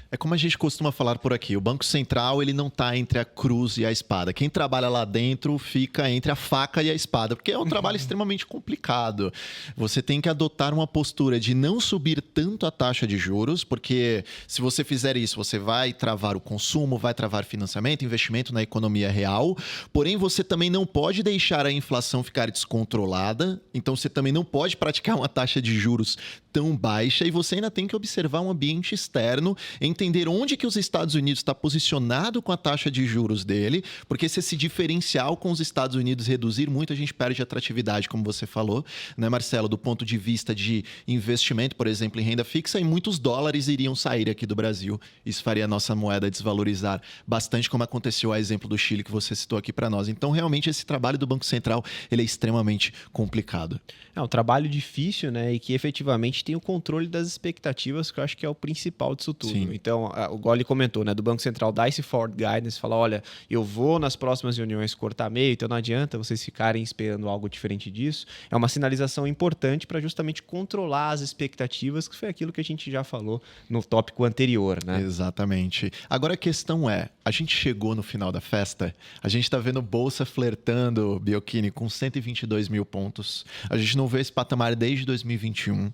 É como a gente costuma falar por aqui, o Banco Central ele não está entre a cruz e a espada. Quem trabalha lá dentro fica entre a faca e a espada, porque é um trabalho extremamente complicado. Você tem que adotar uma postura de não subir tanto a taxa de juros, porque se você fizer isso, você vai travar o consumo, vai travar financiamento, investimento na economia real, porém você também não pode deixar a inflação ficar descontrolada, então você também não pode praticar uma taxa de juros tão baixa e você ainda tem que observar um ambiente externo, entender onde que os Estados Unidos está posicionado com a taxa de juros dele, porque se esse diferencial com os Estados Unidos reduzir muito, a gente perde atratividade, como você falou, né, Marcelo, do ponto de vista de investimento, por exemplo, em renda fixa, e muitos dólares iriam sair aqui do Brasil. Isso faria a nossa moeda desvalorizar bastante, como aconteceu a exemplo do Chile que você citou aqui para nós. Então, realmente, esse trabalho do Banco Central ele é extremamente complicado. É um trabalho difícil, né? E que efetivamente tem o controle das expectativas, que eu acho que é o principal disso tudo. Sim. Então, o Goli comentou, né? Do Banco Central dar esse forward guidance, falar, olha, eu vou nas próximas reuniões cortar meio, então não adianta vocês ficarem esperando algo diferente disso. É uma sinalização importante para justamente controlar as expectativas, que foi aquilo que a gente já falou no tópico anterior, né? Exatamente. Agora a questão é, a gente chegou no final da festa, a gente está vendo Bolsa flertando, Biocchini, com 122 mil pontos. A gente não vê esse patamar desde 2021.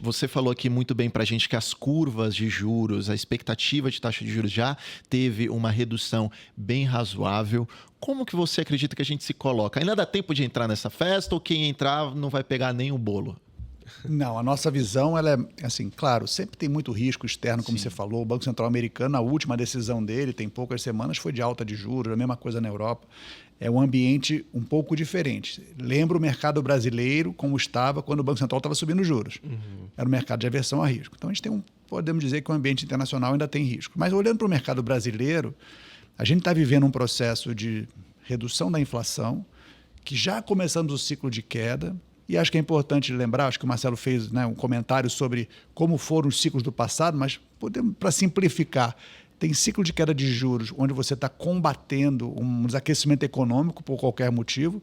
Você falou aqui muito bem para a gente que as curvas de juros, a expectativa de taxa de juros já teve uma redução bem razoável. Como que você acredita que a gente se coloca? Ainda dá tempo de entrar nessa festa ou quem entrar não vai pegar nem o bolo? Não, a nossa visão, ela é assim, claro, sempre tem muito risco externo, como você falou. O Banco Central americano, a última decisão dele, tem poucas semanas, foi de alta de juros, a mesma coisa na Europa. é um ambiente um pouco diferente. Lembra o mercado brasileiro como estava quando o Banco Central estava subindo os juros. Era um mercado de aversão a risco. Então, a gente tem podemos dizer que o ambiente internacional ainda tem risco. Mas olhando para o mercado brasileiro, a gente está vivendo um processo de redução da inflação, que já começamos o ciclo de queda, e acho que é importante lembrar, acho que o Marcelo fez, né, um comentário sobre como foram os ciclos do passado, mas para simplificar, tem ciclo de queda de juros, onde você está combatendo um desaquecimento econômico por qualquer motivo,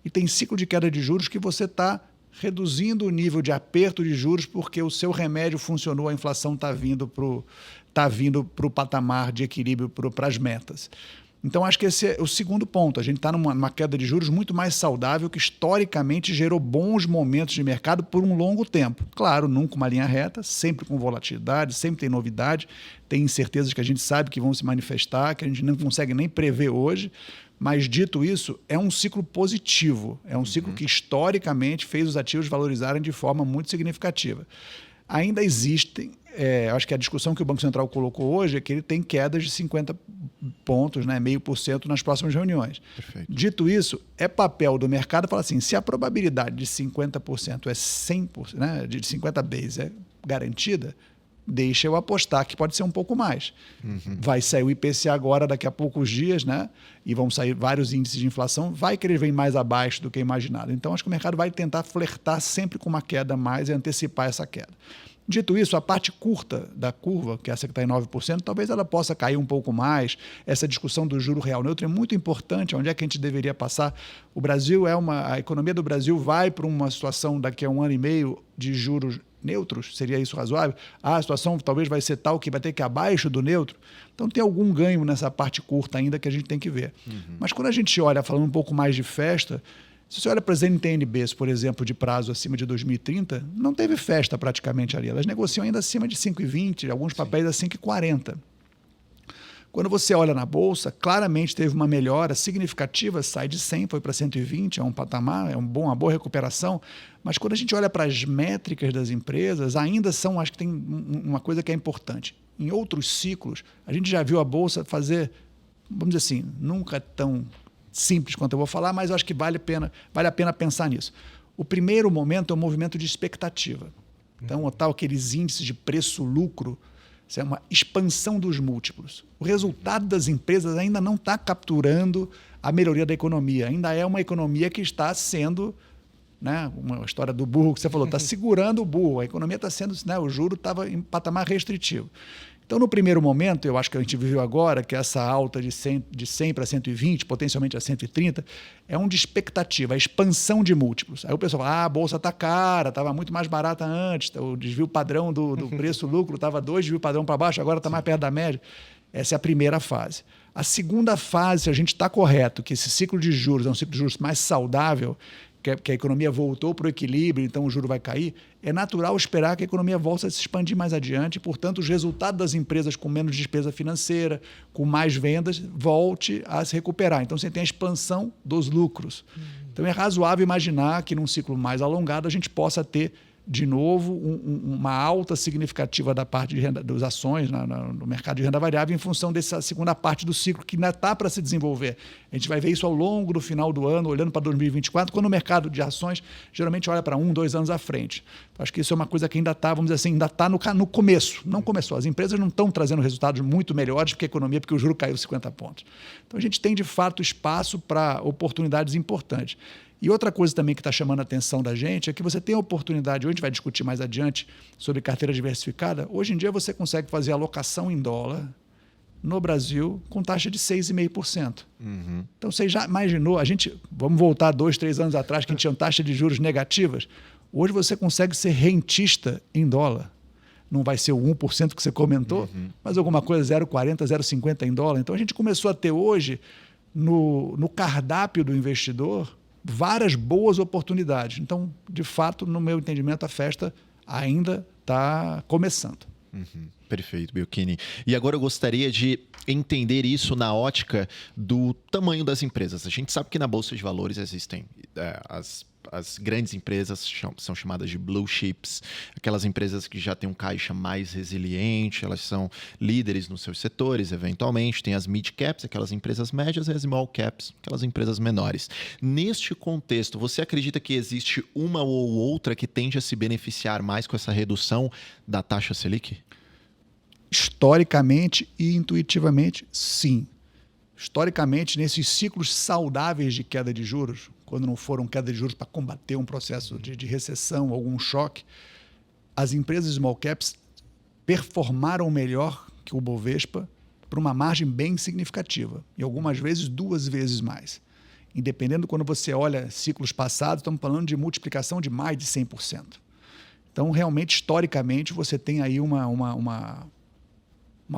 e tem ciclo de queda de juros que você está reduzindo o nível de aperto de juros porque o seu remédio funcionou, a inflação está vindo para o patamar de equilíbrio para as metas. Então, acho que esse é o segundo ponto. A gente está numa queda de juros muito mais saudável, que historicamente gerou bons momentos de mercado por um longo tempo. Claro, nunca uma linha reta, sempre com volatilidade, sempre tem novidade, tem incertezas que a gente sabe que vão se manifestar, que a gente não consegue nem prever hoje. Mas, dito isso, é um ciclo positivo. É um ciclo que, historicamente, fez os ativos valorizarem de forma muito significativa. Ainda existem, acho que a discussão que o Banco Central colocou hoje é que ele tem quedas de 50 pontos, né, 0,5% nas próximas reuniões. Perfeito. Dito isso, é papel do mercado falar assim, se a probabilidade de 50% é 100%, né, de 50 bases é garantida, deixa eu apostar que pode ser um pouco mais. Vai sair o IPCA agora, daqui a poucos dias, né? E vão sair vários índices de inflação, vai querer vir mais abaixo do que imaginado. Então, acho que o mercado vai tentar flertar sempre com uma queda a mais e antecipar essa queda. Dito isso, a parte curta da curva, que é essa que está em 9%, talvez ela possa cair um pouco mais. Essa discussão do juro real neutro é muito importante. Onde é que a gente deveria passar? O Brasil a economia do Brasil vai para uma situação daqui a 1 ano e meio de juros neutros, seria isso razoável? A situação talvez vai ser tal que vai ter que ir abaixo do neutro. Então tem algum ganho nessa parte curta ainda que a gente tem que ver. Mas quando a gente olha, falando um pouco mais de festa, se você olha para as NTNBs, por exemplo, de prazo acima de 2030, não teve festa praticamente ali. Elas negociam ainda acima de 5,20, alguns papéis a 5,40. Quando você olha na Bolsa, claramente teve uma melhora significativa, sai de 100, foi para 120, é um patamar, uma boa recuperação. Mas quando a gente olha para as métricas das empresas, ainda são, acho que tem uma coisa que é importante. Em outros ciclos, a gente já viu a Bolsa fazer, vamos dizer assim, nunca tão simples quanto eu vou falar, mas eu acho que vale a pena pensar nisso. O primeiro momento é um movimento de expectativa. Então, aqueles índices de preço-lucro, isso é uma expansão dos múltiplos. O resultado das empresas ainda não está capturando a melhoria da economia. Ainda é uma economia que está sendo, né, uma história do burro que você falou, está segurando o burro. A economia está sendo, né, o juro estava em patamar restritivo. Então, no primeiro momento, eu acho que a gente viveu agora, que essa alta de 100 para 120, potencialmente a 130, é de expectativa, a expansão de múltiplos. Aí o pessoal fala, a bolsa está cara, estava muito mais barata antes, o desvio padrão do preço-lucro estava 2 desvio padrão para baixo, agora está mais perto da média. Essa é a primeira fase. A segunda fase, se a gente está correto, que esse ciclo de juros é um ciclo de juros mais saudável, que a economia voltou para o equilíbrio, então o juro vai cair, é natural esperar que a economia volte a se expandir mais adiante, e, portanto, os resultados das empresas com menos despesa financeira, com mais vendas, volte a se recuperar. Então, você tem a expansão dos lucros. Então, é razoável imaginar que, num ciclo mais alongado, a gente possa ter, de novo, uma alta significativa da parte de renda, das ações no mercado de renda variável em função dessa segunda parte do ciclo que ainda está para se desenvolver. A gente vai ver isso ao longo do final do ano, olhando para 2024, quando o mercado de ações geralmente olha para 1, 2 anos à frente. Acho que isso é uma coisa que ainda está, vamos dizer assim, ainda está no começo. Não começou. As empresas não estão trazendo resultados muito melhores porque a economia, porque o juro caiu 50 pontos. Então, a gente tem, de fato, espaço para oportunidades importantes. E outra coisa também que está chamando a atenção da gente é que você tem a oportunidade, hoje a gente vai discutir mais adiante sobre carteira diversificada, hoje em dia você consegue fazer alocação em dólar no Brasil com taxa de 6,5%. Então você já imaginou, vamos voltar 2, 3 anos atrás que a gente tinha taxa de juros negativas, hoje você consegue ser rentista em dólar. Não vai ser o 1% que você comentou, mas alguma coisa 0,40, 0,50 em dólar. Então a gente começou a ter hoje, no cardápio do investidor, várias boas oportunidades. Então, de fato, no meu entendimento, a festa ainda está começando. Perfeito, Biocchini. E agora eu gostaria de entender isso na ótica do tamanho das empresas. A gente sabe que na Bolsa de Valores existem as grandes empresas são chamadas de blue chips, aquelas empresas que já têm um caixa mais resiliente, elas são líderes nos seus setores, eventualmente. Tem as mid caps, aquelas empresas médias, e as small caps, aquelas empresas menores. Neste contexto, você acredita que existe uma ou outra que tende a se beneficiar mais com essa redução da taxa Selic? Historicamente e intuitivamente, sim. Historicamente, nesses ciclos saudáveis de queda de juros, quando não foram queda de juros para combater um processo de recessão, algum choque, as empresas small caps performaram melhor que o Bovespa por uma margem bem significativa, e algumas vezes 2 vezes mais. Independendo, quando você olha ciclos passados, estamos falando de multiplicação de mais de 100%. Então, realmente, historicamente, você tem aí uma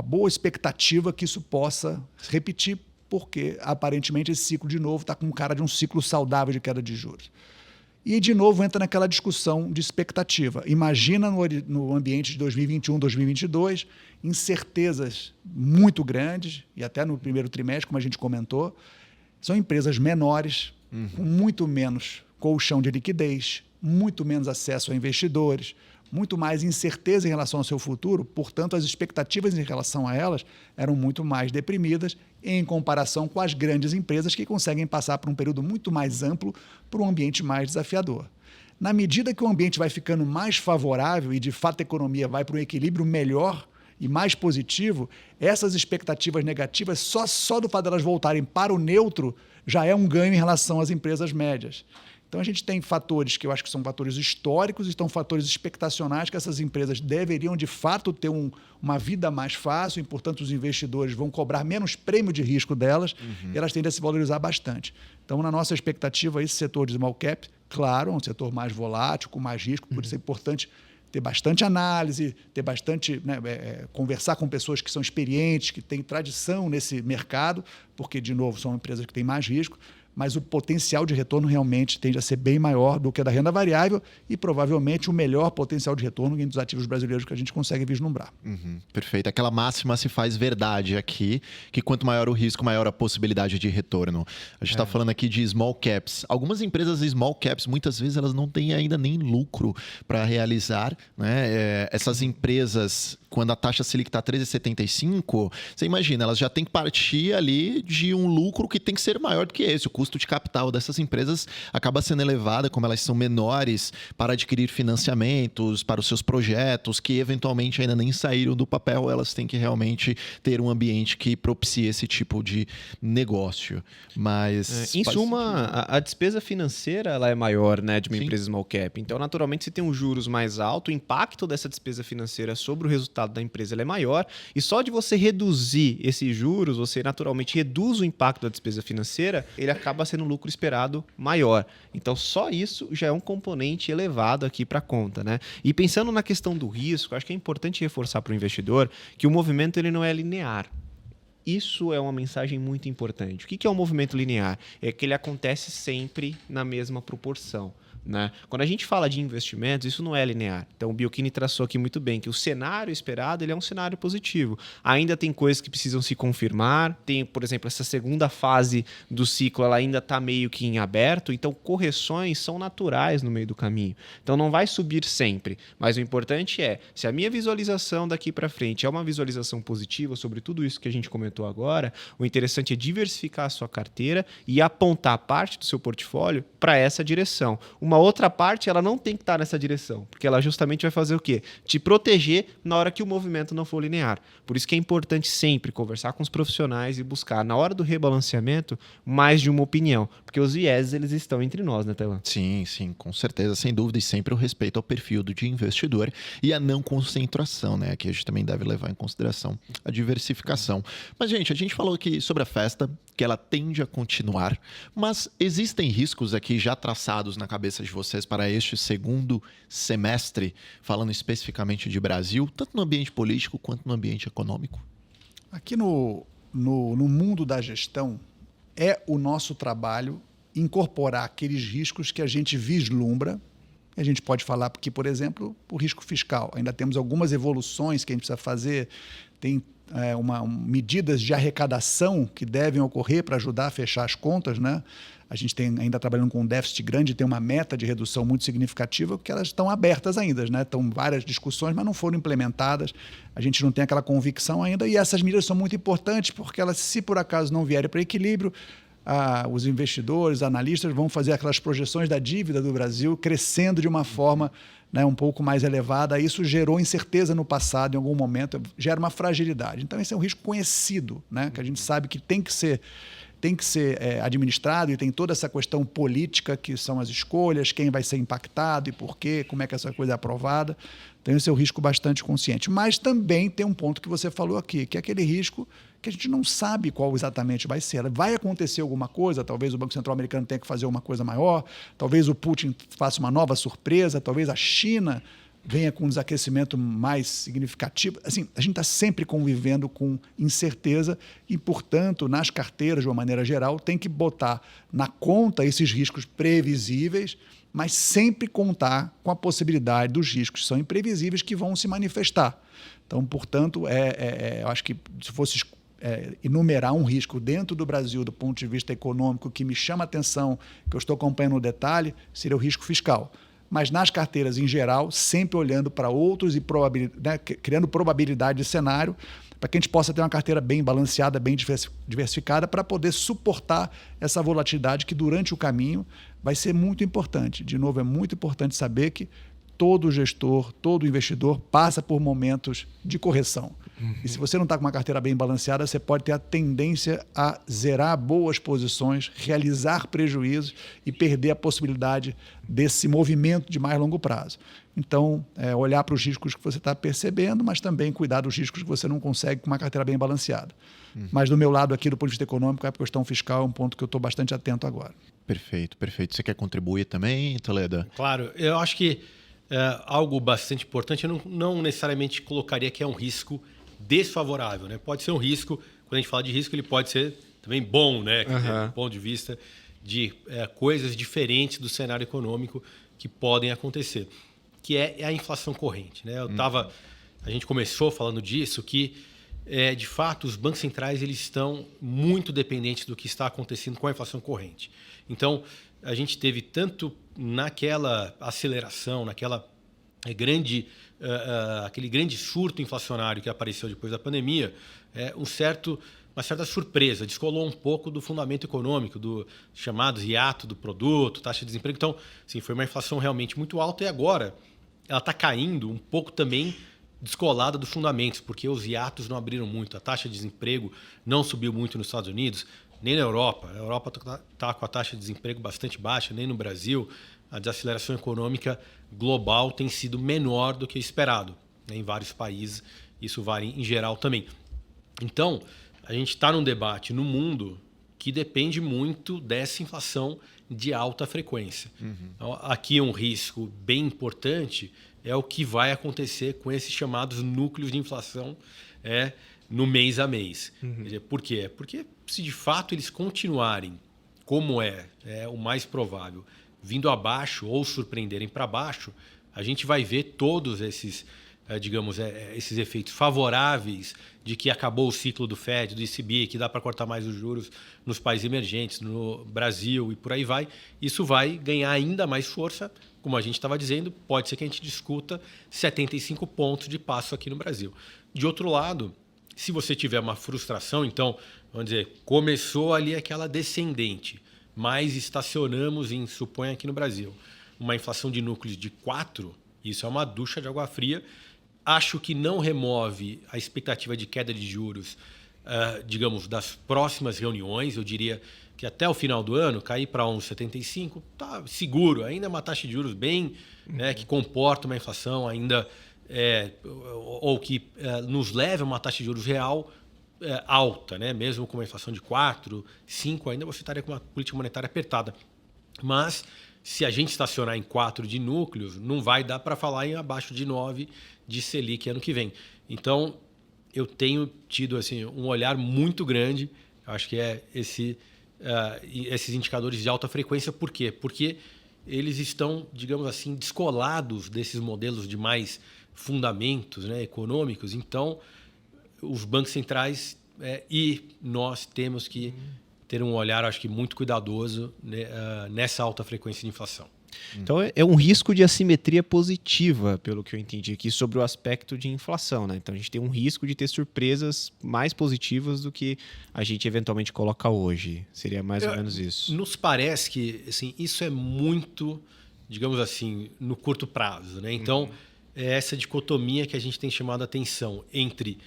boa expectativa que isso possa repetir, porque aparentemente esse ciclo de novo está com cara de um ciclo saudável de queda de juros. E de novo entra naquela discussão de expectativa. Imagina no ambiente de 2021, 2022, incertezas muito grandes, e até no primeiro trimestre, como a gente comentou, são empresas menores, com muito menos colchão de liquidez, muito menos acesso a investidores, muito mais incerteza em relação ao seu futuro, portanto, as expectativas em relação a elas eram muito mais deprimidas em comparação com as grandes empresas que conseguem passar por um período muito mais amplo, por um ambiente mais desafiador. Na medida que o ambiente vai ficando mais favorável e, de fato, a economia vai para um equilíbrio melhor e mais positivo, essas expectativas negativas, só do fato de elas voltarem para o neutro, já é um ganho em relação às empresas médias. Então, a gente tem fatores que eu acho que são fatores históricos e estão fatores expectacionais que essas empresas deveriam, de fato, ter uma vida mais fácil e, portanto, os investidores vão cobrar menos prêmio de risco delas e elas tendem a se valorizar bastante. Então, na nossa expectativa, esse setor de small cap, claro, é um setor mais volátil, com mais risco, por isso é importante ter bastante análise, ter bastante, conversar com pessoas que são experientes, que têm tradição nesse mercado, porque, de novo, são empresas que têm mais risco, mas o potencial de retorno realmente tende a ser bem maior do que a da renda variável e provavelmente o melhor potencial de retorno dos ativos brasileiros que a gente consegue vislumbrar. Perfeito. Aquela máxima se faz verdade aqui, que quanto maior o risco, maior a possibilidade de retorno. A gente está falando aqui de small caps. Algumas empresas small caps, muitas vezes, elas não têm ainda nem lucro para realizar, né? Essas empresas, quando a taxa Selic está 13,75, você imagina, elas já têm que partir ali de um lucro que tem que ser maior do que esse. O custo de capital dessas empresas acaba sendo elevado, como elas são menores, para adquirir financiamentos para os seus projetos, que eventualmente ainda nem saíram do papel, elas têm que realmente ter um ambiente que propicie esse tipo de negócio. Mas em suma, a despesa financeira ela é maior, né, de uma Sim. empresa small cap. Então, naturalmente, se tem um juros mais alto, o impacto dessa despesa financeira sobre o resultado da empresa ela é maior. E só de você reduzir esses juros, você naturalmente reduz o impacto da despesa financeira, ele acaba sendo um lucro esperado maior. Então, só isso já é um componente elevado aqui para a conta, né? E pensando na questão do risco, acho que é importante reforçar para o investidor que o movimento ele não é linear. Isso é uma mensagem muito importante. O que é um movimento linear? É que ele acontece sempre na mesma proporção, né? Quando a gente fala de investimentos, isso não é linear. Então, o Biocchini traçou aqui muito bem que o cenário esperado ele é um cenário positivo. Ainda tem coisas que precisam se confirmar. Tem, por exemplo, essa segunda fase do ciclo, ela ainda está meio que em aberto. Então, correções são naturais no meio do caminho. Então, não vai subir sempre. Mas o importante é, se a minha visualização daqui para frente é uma visualização positiva sobre tudo isso que a gente comentou agora, o interessante é diversificar a sua carteira e apontar parte do seu portfólio para essa direção. Uma outra parte, ela não tem que estar nessa direção, porque ela justamente vai fazer o quê? Te proteger na hora que o movimento não for linear. Por isso que é importante sempre conversar com os profissionais e buscar, na hora do rebalanceamento, mais de uma opinião, porque os vieses, eles estão entre nós, né, Tailan? Sim, com certeza, sem dúvida, e sempre o respeito ao perfil do investidor e a não concentração, né? Que a gente também deve levar em consideração a diversificação. Mas, gente, a gente falou aqui sobre a festa, que ela tende a continuar, mas existem riscos aqui já traçados na cabeça de vocês para este segundo semestre, falando especificamente de Brasil, tanto no ambiente político quanto no ambiente econômico? Aqui no mundo da gestão, é o nosso trabalho incorporar aqueles riscos que a gente vislumbra A gente pode falar porque, por exemplo, o risco fiscal. Ainda temos algumas evoluções que a gente precisa fazer, tem medidas de arrecadação que devem ocorrer para ajudar a fechar as contas, né? A gente ainda trabalhando com um déficit grande, tem uma meta de redução muito significativa, porque elas estão abertas ainda, né? Estão várias discussões, mas não foram implementadas. A gente não tem aquela convicção ainda, e essas medidas são muito importantes, porque elas, se por acaso não vierem para equilíbrio, os investidores, analistas vão fazer aquelas projeções da dívida do Brasil crescendo de uma forma, né, um pouco mais elevada. Isso gerou incerteza no passado, em algum momento, gera uma fragilidade. Então, esse é um risco conhecido, né, que a gente sabe que tem que ser administrado, e tem toda essa questão política, que são as escolhas, quem vai ser impactado e por quê, como é que essa coisa é aprovada. Tem esse risco bastante consciente. Mas também tem um ponto que você falou aqui, que é aquele risco que a gente não sabe qual exatamente vai ser. Vai acontecer alguma coisa, talvez o Banco Central americano tenha que fazer uma coisa maior, talvez o Putin faça uma nova surpresa, talvez a China venha com um desaquecimento mais significativo. Assim, a gente está sempre convivendo com incerteza e, portanto, nas carteiras, de uma maneira geral, tem que botar na conta esses riscos previsíveis, mas sempre contar com a possibilidade dos riscos que são imprevisíveis, que vão se manifestar. Então, portanto, eu acho que se fosse enumerar um risco dentro do Brasil, do ponto de vista econômico, que me chama a atenção, que eu estou acompanhando no detalhe, seria o risco fiscal. Mas nas carteiras em geral, sempre olhando para outros e né, criando probabilidade de cenário, para que a gente possa ter uma carteira bem balanceada, bem diversificada, para poder suportar essa volatilidade que durante o caminho vai ser muito importante. De novo, é muito importante saber que todo gestor, todo investidor passa por momentos de correção. E se você não está com uma carteira bem balanceada, você pode ter a tendência a zerar boas posições, realizar prejuízos e perder a possibilidade desse movimento de mais longo prazo. Então, olhar para os riscos que você está percebendo, mas também cuidar dos riscos que você não consegue com uma carteira bem balanceada. Mas do meu lado aqui, do ponto de vista econômico, a questão fiscal é um ponto que eu estou bastante atento agora. Perfeito, perfeito. Você quer contribuir também, Toledo? Claro, eu acho que algo bastante importante, eu não necessariamente colocaria que é um risco desfavorável, né? Pode ser um risco, quando a gente fala de risco, ele pode ser também bom, né? Do ponto de vista de coisas diferentes do cenário econômico que podem acontecer, que é a inflação corrente, né? A gente começou falando disso, que de fato os bancos centrais eles estão muito dependentes do que está acontecendo com a inflação corrente. Então, a gente teve tanto naquela aceleração, naquela aquele grande surto inflacionário que apareceu depois da pandemia, uma certa surpresa, descolou um pouco do fundamento econômico, do chamado hiato do produto, taxa de desemprego. Então, assim, foi uma inflação realmente muito alta, e agora ela está caindo um pouco também descolada dos fundamentos, porque os hiatos não abriram muito, a taxa de desemprego não subiu muito nos Estados Unidos, nem na Europa. A Europa está com a taxa de desemprego bastante baixa, nem no Brasil. A desaceleração econômica global tem sido menor do que esperado, né, em vários países. Isso vale em geral também. Então, a gente está num debate no mundo que depende muito dessa inflação de alta frequência. Então, aqui um risco bem importante é o que vai acontecer com esses chamados núcleos de inflação no mês a mês. Quer dizer, por quê? Porque se de fato eles continuarem como é o mais provável, vindo abaixo ou surpreenderem para baixo, a gente vai ver todos esses, esses efeitos favoráveis de que acabou o ciclo do Fed, do ECB, que dá para cortar mais os juros nos países emergentes, no Brasil e por aí vai. Isso vai ganhar ainda mais força, como a gente estava dizendo, pode ser que a gente discuta 75 pontos de passo aqui no Brasil. De outro lado, se você tiver uma frustração, então, vamos dizer, começou ali aquela descendente, mas estacionamos em, suponha aqui no Brasil, uma inflação de núcleos de 4, isso é uma ducha de água fria. Acho que não remove a expectativa de queda de juros, das próximas reuniões. Eu diria que até o final do ano, cair para 1,75 está seguro. Ainda é uma taxa de juros bem, que comporta uma inflação ainda, ou que nos leva a uma taxa de juros real alta, né? Mesmo com uma inflação de 4, 5, ainda você estaria com uma política monetária apertada. Mas se a gente estacionar em 4 de núcleos, não vai dar para falar em abaixo de 9 de Selic ano que vem. Então, eu tenho tido assim, um olhar muito grande, acho que esses indicadores de alta frequência. Por quê? Porque eles estão, digamos assim, descolados desses modelos de mais fundamentos, né, econômicos. Então, os bancos centrais e nós temos que ter um olhar, acho que muito cuidadoso, né, nessa alta frequência de inflação. Então é um risco de assimetria positiva, pelo que eu entendi aqui, sobre o aspecto de inflação, né? Então a gente tem um risco de ter surpresas mais positivas do que a gente eventualmente coloca hoje. Seria mais ou menos isso. Nos parece que assim, isso é muito, digamos assim, no curto prazo, né? Então é essa dicotomia que a gente tem chamado a atenção entre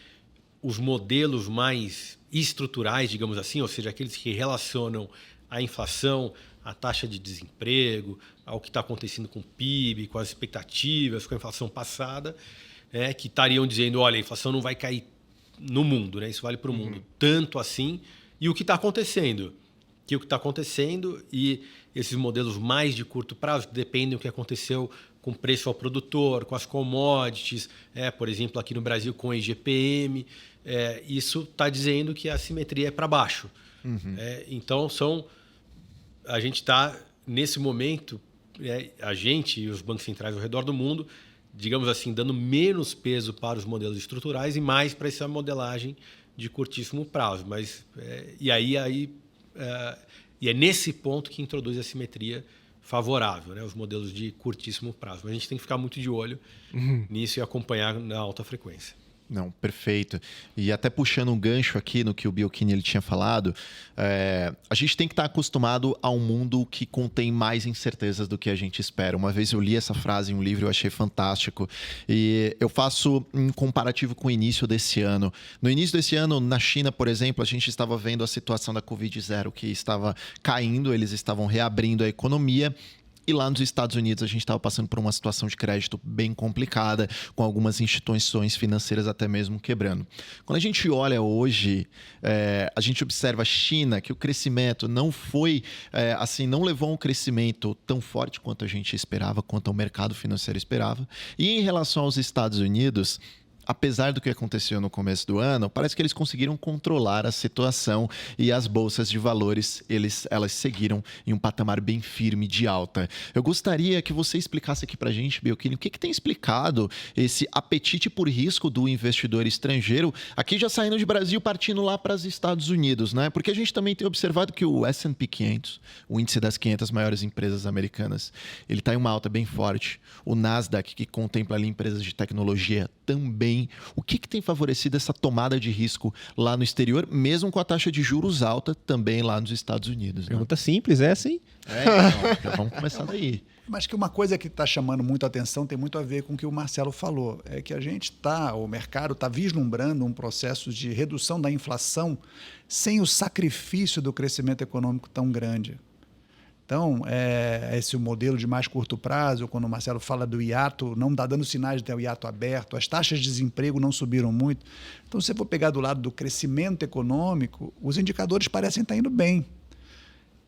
os modelos mais estruturais, digamos assim, ou seja, aqueles que relacionam a inflação, a taxa de desemprego, ao que está acontecendo com o PIB, com as expectativas, com a inflação passada, que estariam dizendo, olha, a inflação não vai cair no mundo, né? Isso vale para o mundo tanto assim. E o que está acontecendo? Que o que está acontecendo e esses modelos mais de curto prazo, que dependem do que aconteceu com o preço ao produtor, com as commodities, por exemplo, aqui no Brasil com o IGPM, isso está dizendo que a assimetria é para baixo. Então, a gente está, nesse momento, a gente e os bancos centrais ao redor do mundo, digamos assim, dando menos peso para os modelos estruturais e mais para essa modelagem de curtíssimo prazo. E é nesse ponto que introduz a simetria favorável, né? Os modelos de curtíssimo prazo. Mas a gente tem que ficar muito de olho nisso e acompanhar na alta frequência. Não, perfeito. E até puxando um gancho aqui no que o Biolchini ele tinha falado, a gente tem que estar acostumado a um mundo que contém mais incertezas do que a gente espera. Uma vez eu li essa frase em um livro e eu achei fantástico. E eu faço um comparativo com o início desse ano. No início desse ano, na China, por exemplo, a gente estava vendo a situação da Covid-0 que estava caindo, eles estavam reabrindo a economia. E lá nos Estados Unidos a gente estava passando por uma situação de crédito bem complicada, com algumas instituições financeiras até mesmo quebrando. Quando a gente olha hoje, a gente observa a China, que o crescimento não foi, não levou um crescimento tão forte quanto a gente esperava, quanto o mercado financeiro esperava. E em relação aos Estados Unidos, apesar do que aconteceu no começo do ano, parece que eles conseguiram controlar a situação e as bolsas de valores, elas seguiram em um patamar bem firme de alta. Eu gostaria que você explicasse aqui pra gente, Biolchini, o que tem explicado esse apetite por risco do investidor estrangeiro, aqui já saindo de Brasil, partindo lá para os Estados Unidos, né? Porque a gente também tem observado que o S&P 500, o índice das 500 maiores empresas americanas, ele está em uma alta bem forte. O Nasdaq, que contempla ali empresas de tecnologia, também. O que tem favorecido essa tomada de risco lá no exterior, mesmo com a taxa de juros alta também lá nos Estados Unidos? Né? Pergunta simples, sim? Então, já vamos começar daí. Mas que uma coisa que está chamando muito a atenção tem muito a ver com o que o Marcelo falou. É que o mercado está vislumbrando um processo de redução da inflação sem o sacrifício do crescimento econômico tão grande. Então, esse modelo de mais curto prazo, quando o Marcelo fala do hiato, não está dando sinais de ter o hiato aberto, as taxas de desemprego não subiram muito. Então, se você for pegar do lado do crescimento econômico, os indicadores parecem estar indo bem.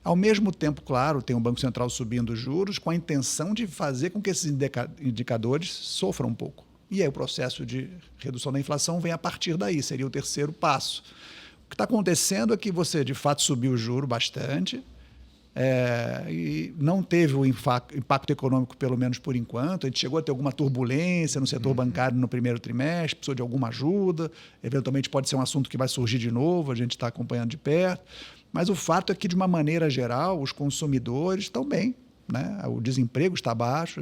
Ao mesmo tempo, claro, tem o Banco Central subindo os juros com a intenção de fazer com que esses indicadores sofram um pouco. E aí o processo de redução da inflação vem a partir daí, seria o terceiro passo. O que está acontecendo é que você, de fato, subiu o juro bastante, e não teve o impacto econômico, pelo menos por enquanto. A gente chegou a ter alguma turbulência no setor bancário no primeiro trimestre, precisou de alguma ajuda, eventualmente pode ser um assunto que vai surgir de novo, a gente está acompanhando de perto. Mas o fato é que, de uma maneira geral, os consumidores estão bem, né? O desemprego está baixo,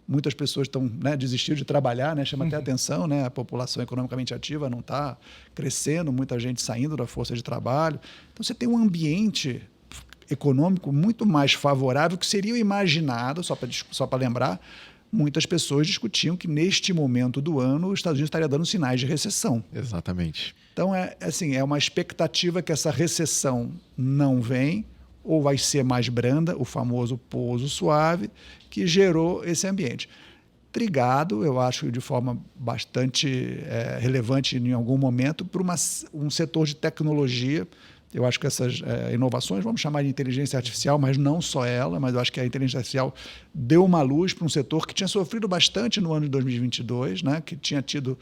muitas pessoas estão desistindo de trabalhar, né? Chama até a atenção, né? A população economicamente ativa não está crescendo, muita gente saindo da força de trabalho. Então, você tem um ambiente econômico muito mais favorável que seria o imaginado, só para lembrar, muitas pessoas discutiam que neste momento do ano os Estados Unidos estaria dando sinais de recessão. Exatamente. Então, é uma expectativa que essa recessão não vem, ou vai ser mais branda, o famoso pouso suave, que gerou esse ambiente. Trigado, eu acho, de forma bastante relevante em algum momento, por um setor de tecnologia. Eu acho que essas inovações, vamos chamar de inteligência artificial, mas não só ela, mas eu acho que a inteligência artificial deu uma luz para um setor que tinha sofrido bastante no ano de 2022, né? Que tinha tido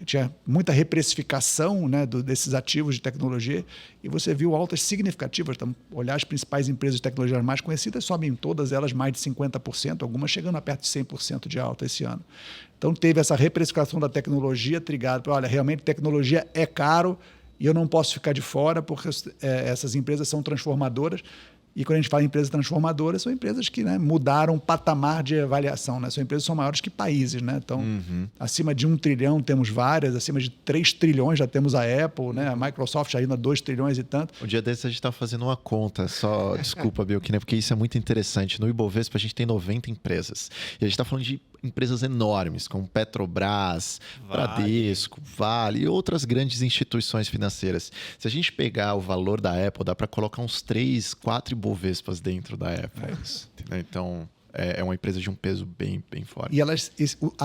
tinha muita reprecificação, né, desses ativos de tecnologia, e você viu altas significativas. Então, olhar as principais empresas de tecnologia mais conhecidas, sobem todas elas mais de 50%, algumas chegando a perto de 100% de alta esse ano. Então, teve essa reprecificação da tecnologia trigada para, olha, realmente tecnologia é caro e eu não posso ficar de fora porque essas empresas são transformadoras. E quando a gente fala em empresas transformadoras, são empresas que, né, mudaram o patamar de avaliação. Né? São empresas que são maiores que países. Né? Então, acima de 1 trilhão temos várias, acima de 3 trilhões já temos a Apple, né? A Microsoft ainda 2 trilhões e tanto. Um dia desses a gente está fazendo uma conta, só desculpa, Belkina, porque isso é muito interessante. No Ibovespa a gente tem 90 empresas. E a gente está falando de empresas enormes, como Petrobras, Bradesco, Vale e outras grandes instituições financeiras. Se a gente pegar o valor da Apple, dá para colocar uns 3, 4 Ibovespas dentro da Apple. Então, é uma empresa de um peso bem, bem forte. E elas,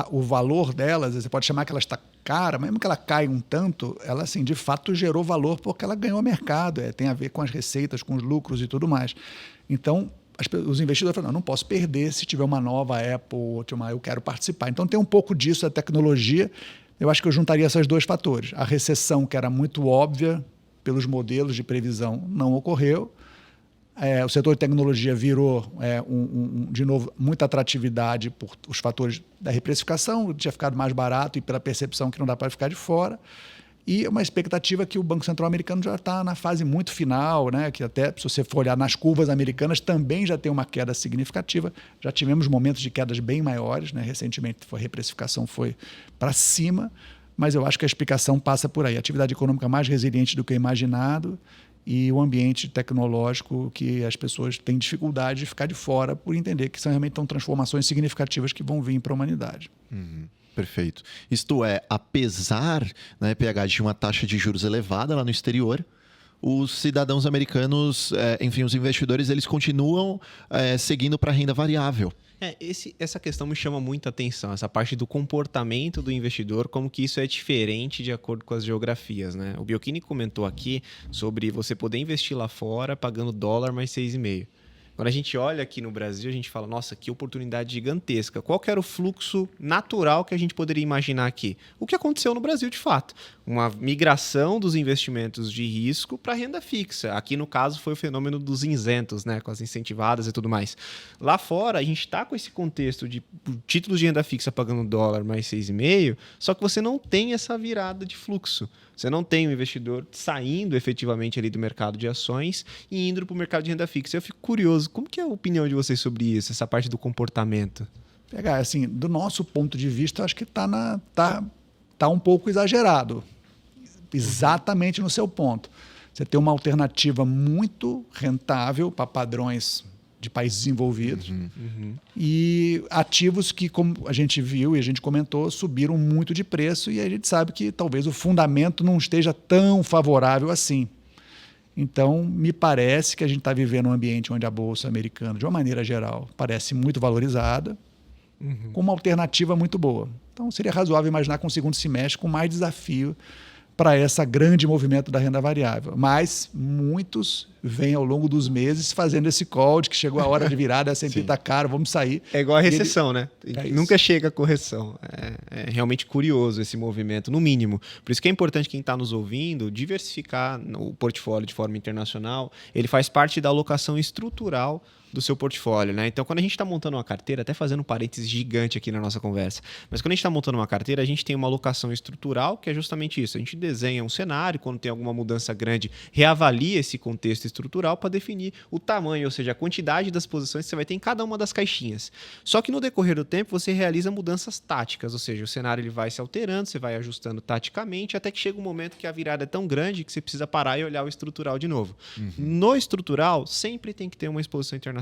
o valor delas, você pode chamar que ela está cara, mesmo que ela caia um tanto, ela, assim, de fato gerou valor porque ela ganhou mercado. Tem a ver com as receitas, com os lucros e tudo mais. Então, os investidores falam, não posso perder se tiver uma nova Apple, eu quero participar. Então, tem um pouco disso, a tecnologia. Eu acho que eu juntaria esses dois fatores. A recessão, que era muito óbvia pelos modelos de previsão, não ocorreu. O setor de tecnologia virou, de novo, muita atratividade por os fatores da reprecificação, tinha ficado mais barato e pela percepção que não dá para ficar de fora. E uma expectativa que o Banco Central americano já está na fase muito final, né? Que até, se você for olhar nas curvas americanas, também já tem uma queda significativa. Já tivemos momentos de quedas bem maiores, né? Recentemente a reprecificação foi para cima, mas eu acho que a explicação passa por aí. A atividade econômica mais resiliente do que imaginado e o ambiente tecnológico que as pessoas têm dificuldade de ficar de fora por entender que são realmente transformações significativas que vão vir para a humanidade. Perfeito. Isto é, apesar, né, PH, de uma taxa de juros elevada lá no exterior, os cidadãos americanos, enfim, os investidores, eles continuam seguindo para a renda variável. Essa questão me chama muita atenção, essa parte do comportamento do investidor, como que isso é diferente de acordo com as geografias, né? O Belkini comentou aqui sobre você poder investir lá fora pagando dólar mais 6,5. Quando a gente olha aqui no Brasil, a gente fala, nossa, que oportunidade gigantesca. Qual que era o fluxo natural que a gente poderia imaginar aqui? O que aconteceu no Brasil, de fato? Uma migração dos investimentos de risco para renda fixa. Aqui, no caso, foi o fenômeno dos isentos, né? Com as incentivadas e tudo mais. Lá fora, a gente está com esse contexto de títulos de renda fixa pagando dólar mais 6,5, só que você não tem essa virada de fluxo. Você não tem o investidor saindo efetivamente ali do mercado de ações e indo para o mercado de renda fixa. Eu fico curioso, como que é a opinião de vocês sobre isso, essa parte do comportamento? Pegar, assim, do nosso ponto de vista, acho que tá um pouco exagerado. Exatamente no seu ponto. Você tem uma alternativa muito rentável para padrões de países desenvolvidos e ativos que, como a gente viu e a gente comentou, subiram muito de preço e a gente sabe que talvez o fundamento não esteja tão favorável assim. Então, me parece que a gente está vivendo um ambiente onde a Bolsa americana, de uma maneira geral, parece muito valorizada, com uma alternativa muito boa. Então, seria razoável imaginar com o segundo semestre com mais desafio para esse grande movimento da renda variável. Mas muitos vêm ao longo dos meses fazendo esse call de que chegou a hora de virada, S&P está caro, vamos sair. É igual a recessão, né? Nunca chega a correção. É realmente curioso esse movimento, no mínimo. Por isso que é importante quem está nos ouvindo diversificar o portfólio de forma internacional. Ele faz parte da alocação estrutural do seu portfólio, né? Então, quando a gente está montando uma carteira, até fazendo um parênteses gigante aqui na nossa conversa, mas quando a gente está montando uma carteira, a gente tem uma alocação estrutural, que é justamente isso. A gente desenha um cenário, quando tem alguma mudança grande, reavalia esse contexto estrutural para definir o tamanho, ou seja, a quantidade das posições que você vai ter em cada uma das caixinhas. Só que no decorrer do tempo, você realiza mudanças táticas, ou seja, o cenário ele vai se alterando, você vai ajustando taticamente, até que chega um momento que a virada é tão grande que você precisa parar e olhar o estrutural de novo. No estrutural, sempre tem que ter uma exposição internacional.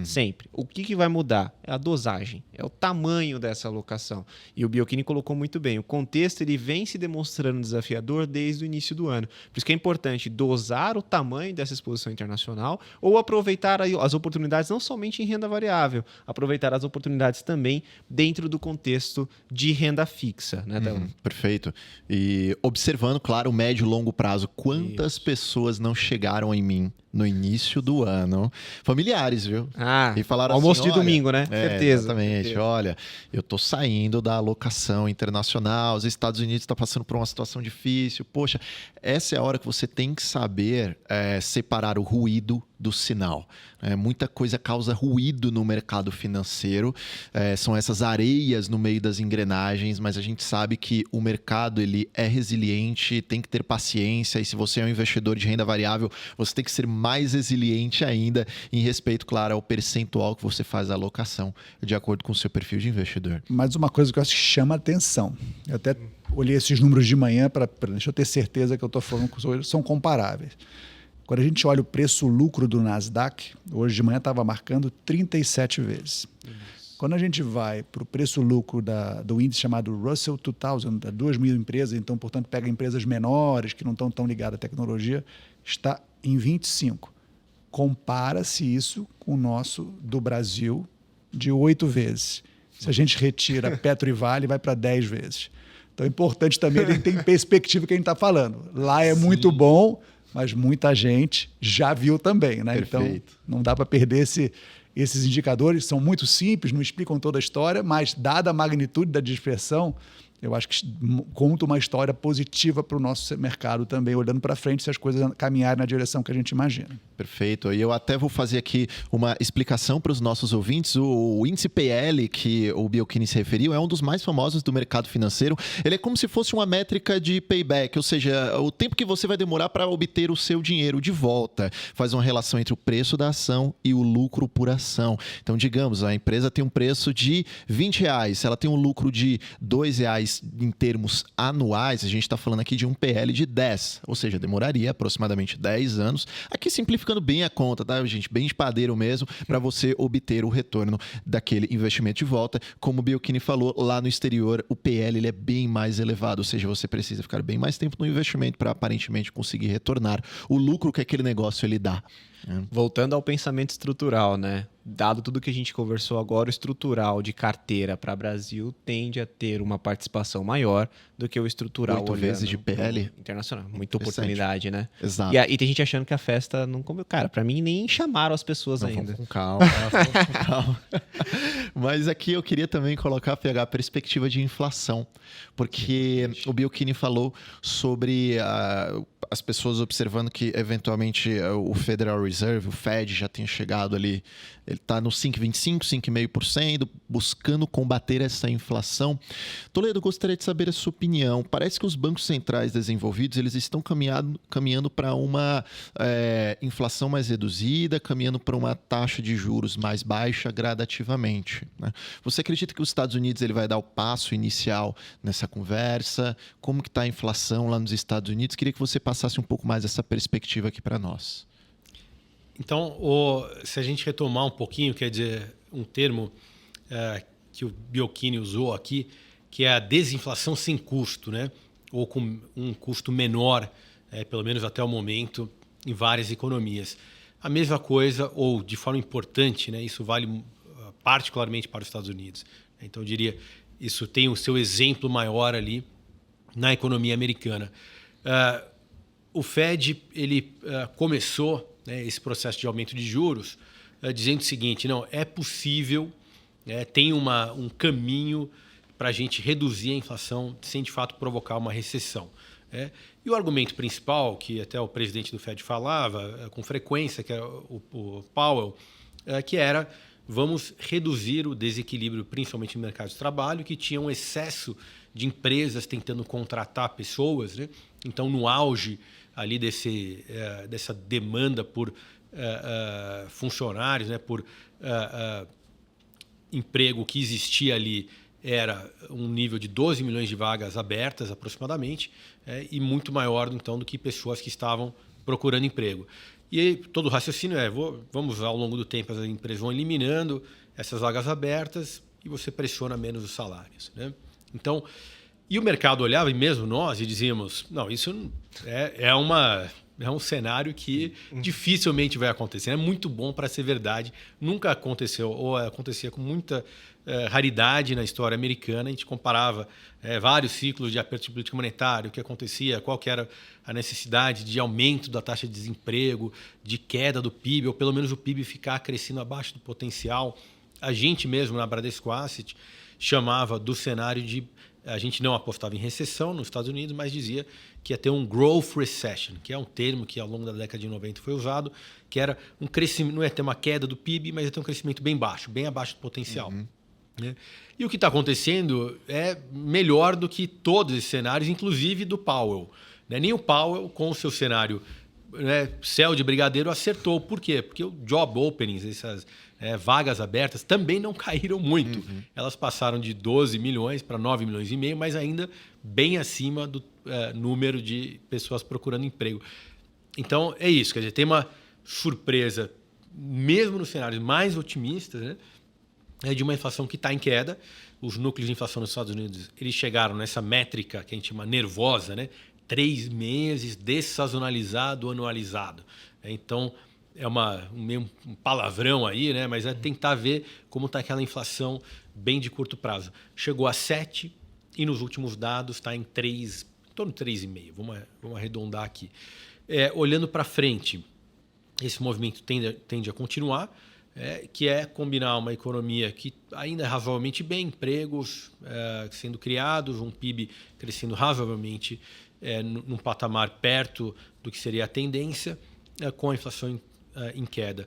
Sempre. O que vai mudar? É a dosagem, é o tamanho dessa alocação. E o Belkini colocou muito bem. O contexto ele vem se demonstrando desafiador desde o início do ano. Por isso que é importante dosar o tamanho dessa exposição internacional ou aproveitar as oportunidades não somente em renda variável, aproveitar as oportunidades também dentro do contexto de renda fixa. Né, perfeito. E observando, claro, o médio e longo prazo, quantas pessoas não chegaram em mim no início do ano, familiares, viu? E falaram almoço assim, de domingo, né? Certeza. Exatamente. Certeza. Olha, eu tô saindo da alocação internacional, os Estados Unidos estão passando por uma situação difícil. Poxa, essa é a hora que você tem que saber separar o ruído do sinal. Muita coisa causa ruído no mercado financeiro, são essas areias no meio das engrenagens, mas a gente sabe que o mercado ele é resiliente, tem que ter paciência, e se você é um investidor de renda variável, você tem que ser mais resiliente ainda em respeito, claro, ao percentual que você faz a alocação, de acordo com o seu perfil de investidor. Mas uma coisa que eu acho que chama atenção, eu até olhei esses números de manhã deixa eu ter certeza que eu estou falando que são comparáveis. Quando a gente olha o preço-lucro do Nasdaq, hoje de manhã estava marcando 37 vezes. Quando a gente vai para o preço-lucro do índice chamado Russell 2000, das 2.000 empresas, então, portanto, pega empresas menores que não estão tão ligadas à tecnologia, está em 25. Compara-se isso com o nosso do Brasil de 8 vezes. Se a gente retira Petro e Vale, vai para 10 vezes. Então é importante também a gente ter em perspectiva o que a gente está falando. Lá é muito bom, mas muita gente já viu também, né? Perfeito. Então não dá para perder esses indicadores, são muito simples, não explicam toda a história, mas dada a magnitude da dispersão, eu acho que conta uma história positiva para o nosso mercado também, olhando para frente se as coisas caminharem na direção que a gente imagina. Perfeito. E eu até vou fazer aqui uma explicação para os nossos ouvintes. O índice PL que o Bielchini se referiu é um dos mais famosos do mercado financeiro. Ele é como se fosse uma métrica de payback, ou seja, o tempo que você vai demorar para obter o seu dinheiro de volta. Faz uma relação entre o preço da ação e o lucro por ação. Então, digamos, a empresa tem um preço de R$20, ela tem um lucro de R$2 em termos anuais, a gente está falando aqui de um PL de 10, ou seja, demoraria aproximadamente 10 anos. Aqui simplificando bem a conta, tá, gente? Bem de padeiro mesmo, para você obter o retorno daquele investimento de volta. Como o Bielchini falou, lá no exterior, o PL ele é bem mais elevado, ou seja, você precisa ficar bem mais tempo no investimento para aparentemente conseguir retornar o lucro que aquele negócio ele dá. Voltando ao pensamento estrutural, né? Dado tudo que a gente conversou agora, o estrutural de carteira para Brasil tende a ter uma participação maior do que o estrutural 8 vezes de PL internacional. Muita oportunidade, né? Exato. E tem gente achando que a festa não comeu. Cara, para mim nem chamaram as pessoas ainda. Vamos com calma, vamos com calma. Mas aqui eu queria também pegar a perspectiva de inflação, porque o Bielchini falou sobre as pessoas observando que eventualmente o Federal Reserve, o Fed, já tenha chegado ali, ele está no 5,25%, 5,5%, buscando combater essa inflação. Toledo, gostaria de saber a sua opinião. Parece que os bancos centrais desenvolvidos eles estão caminhando para uma inflação mais reduzida, caminhando para uma taxa de juros mais baixa gradativamente, né? Você acredita que os Estados Unidos ele vai dar o passo inicial nessa conversa? Como que está a inflação lá nos Estados Unidos? Queria que você passasse um pouco mais essa perspectiva aqui para nós. Então, se a gente retomar um pouquinho, quer dizer, um termo que o Bielchini usou aqui, que é a desinflação sem custo, né? Ou com um custo menor, pelo menos até o momento, em várias economias. A mesma coisa, ou de forma importante, né? Isso vale particularmente para os Estados Unidos. Então, eu diria, isso tem o seu exemplo maior ali na economia americana. O Fed ele começou esse processo de aumento de juros dizendo o seguinte: não, é possível, tem um caminho para a gente reduzir a inflação sem de fato provocar uma recessão. E o argumento principal, que até o presidente do Fed falava com frequência, que era o Powell, que era: vamos reduzir o desequilíbrio, principalmente no mercado de trabalho, que tinha um excesso de empresas tentando contratar pessoas, né? Então, no auge ali dessa demanda por funcionários, né? Por emprego que existia ali, era um nível de 12 milhões de vagas abertas aproximadamente, e muito maior então do que pessoas que estavam procurando emprego. E aí, todo o raciocínio vamos ao longo do tempo, as empresas vão eliminando essas vagas abertas e você pressiona menos os salários, né? Então, e o mercado olhava, e mesmo nós, e dizíamos: não, isso é uma é um cenário que dificilmente vai acontecer. É muito bom para ser verdade. Nunca aconteceu, ou acontecia com muita raridade na história americana. A gente comparava vários ciclos de aperto de política monetária, o que acontecia, qual que era a necessidade de aumento da taxa de desemprego, de queda do PIB, ou pelo menos o PIB ficar crescendo abaixo do potencial. A gente mesmo, na Bradesco Asset, chamava do cenário de... A gente não apostava em recessão nos Estados Unidos, mas dizia que ia ter um growth recession, que é um termo que ao longo da década de 90 foi usado, que era um crescimento, não ia ter uma queda do PIB, mas ia ter um crescimento bem baixo, bem abaixo do potencial. Né? E o que está acontecendo é melhor do que todos esses cenários, inclusive do Powell. Né? Nem o Powell, com o seu cenário céu de brigadeiro, acertou. Por quê? Porque o job openings, essas vagas abertas, também não caíram muito. Elas passaram de 12 milhões para 9 milhões e meio, mas ainda bem acima do número de pessoas procurando emprego. Então, é isso. Quer dizer, tem uma surpresa, mesmo nos cenários mais otimistas, né? De uma inflação que está em queda. Os núcleos de inflação nos Estados Unidos eles chegaram nessa métrica que a gente chama nervosa, né? 3 meses dessazonalizado, anualizado. Então, é meio um palavrão aí, né? Mas é tentar ver como está aquela inflação bem de curto prazo. Chegou a 7 e nos últimos dados está em 3, em torno de 3,5. Vamos arredondar aqui. Olhando para frente, esse movimento tende a continuar, que é combinar uma economia que ainda é razoavelmente bem, empregos sendo criados, um PIB crescendo razoavelmente num patamar perto do que seria a tendência, com a inflação em queda.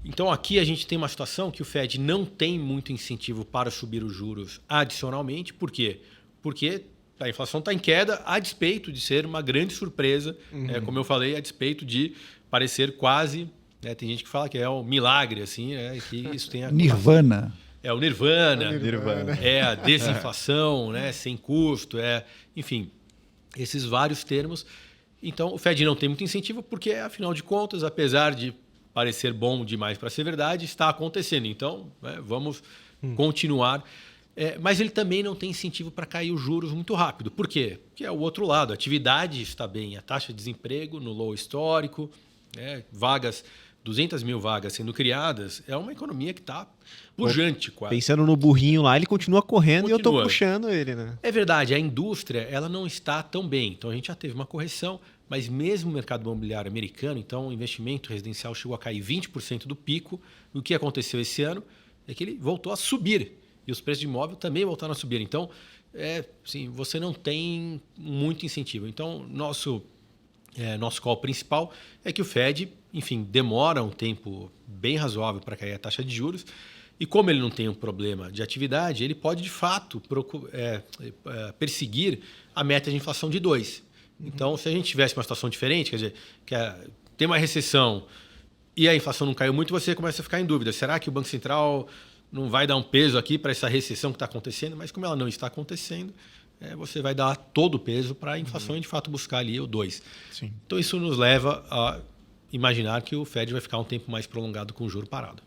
Então, aqui a gente tem uma situação que o Fed não tem muito incentivo para subir os juros adicionalmente. Por quê? Porque a inflação está em queda, a despeito de ser uma grande surpresa, como eu falei, a despeito de parecer quase... tem gente que fala que é um milagre, assim, que isso tem Nirvana. É o Nirvana. É a desinflação, sem custo, enfim, esses vários termos. Então, o Fed não tem muito incentivo porque, afinal de contas, apesar de parecer bom demais para ser verdade, está acontecendo. Então, vamos continuar. Mas ele também não tem incentivo para cair os juros muito rápido. Por quê? Porque é o outro lado. A atividade está bem, a taxa de desemprego no low histórico, 200 mil vagas sendo criadas, é uma economia que está pujante quase. Pensando no burrinho lá, ele continua correndo e eu estou puxando ele, né? É verdade, a indústria ela não está tão bem. Então a gente já teve uma correção, mas mesmo o mercado imobiliário americano, então o investimento residencial chegou a cair 20% do pico. O que aconteceu esse ano é que ele voltou a subir e os preços de imóvel também voltaram a subir. Então, você não tem muito incentivo. Então, nosso call principal é que o Fed, enfim, demora um tempo bem razoável para cair a taxa de juros e como ele não tem um problema de atividade, ele pode, de fato, perseguir a meta de inflação de 2%. Então, se a gente tivesse uma situação diferente, quer dizer, tem uma recessão e a inflação não caiu muito, você começa a ficar em dúvida. Será que o Banco Central não vai dar um peso aqui para essa recessão que está acontecendo? Mas como ela não está acontecendo, você vai dar todo o peso para a inflação e, de fato, buscar ali o 2%. Sim. Então, isso nos leva a imaginar que o Fed vai ficar um tempo mais prolongado com o juro parado.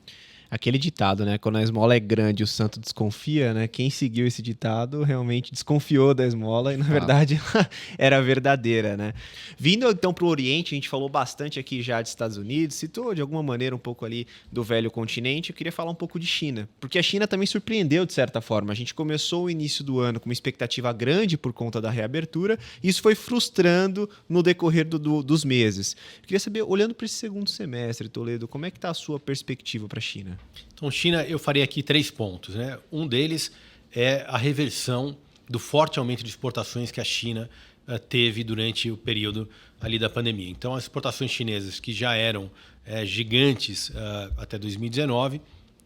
Aquele ditado, né? Quando a esmola é grande, o santo desconfia, né? Quem seguiu esse ditado realmente desconfiou da esmola e, na verdade, era verdadeira, né? Vindo, então, para o Oriente, a gente falou bastante aqui já dos Estados Unidos, citou, de alguma maneira, um pouco ali do velho continente. Eu queria falar um pouco de China, porque a China também surpreendeu, de certa forma. A gente começou o início do ano com uma expectativa grande por conta da reabertura e isso foi frustrando no decorrer dos meses. Eu queria saber, olhando para esse segundo semestre, Toledo, como é que está a sua perspectiva para a China? Então, China, eu faria aqui 3 pontos. Né? Um deles é a reversão do forte aumento de exportações que a China teve durante o período ali da pandemia. Então, as exportações chinesas, que já eram gigantes até 2019,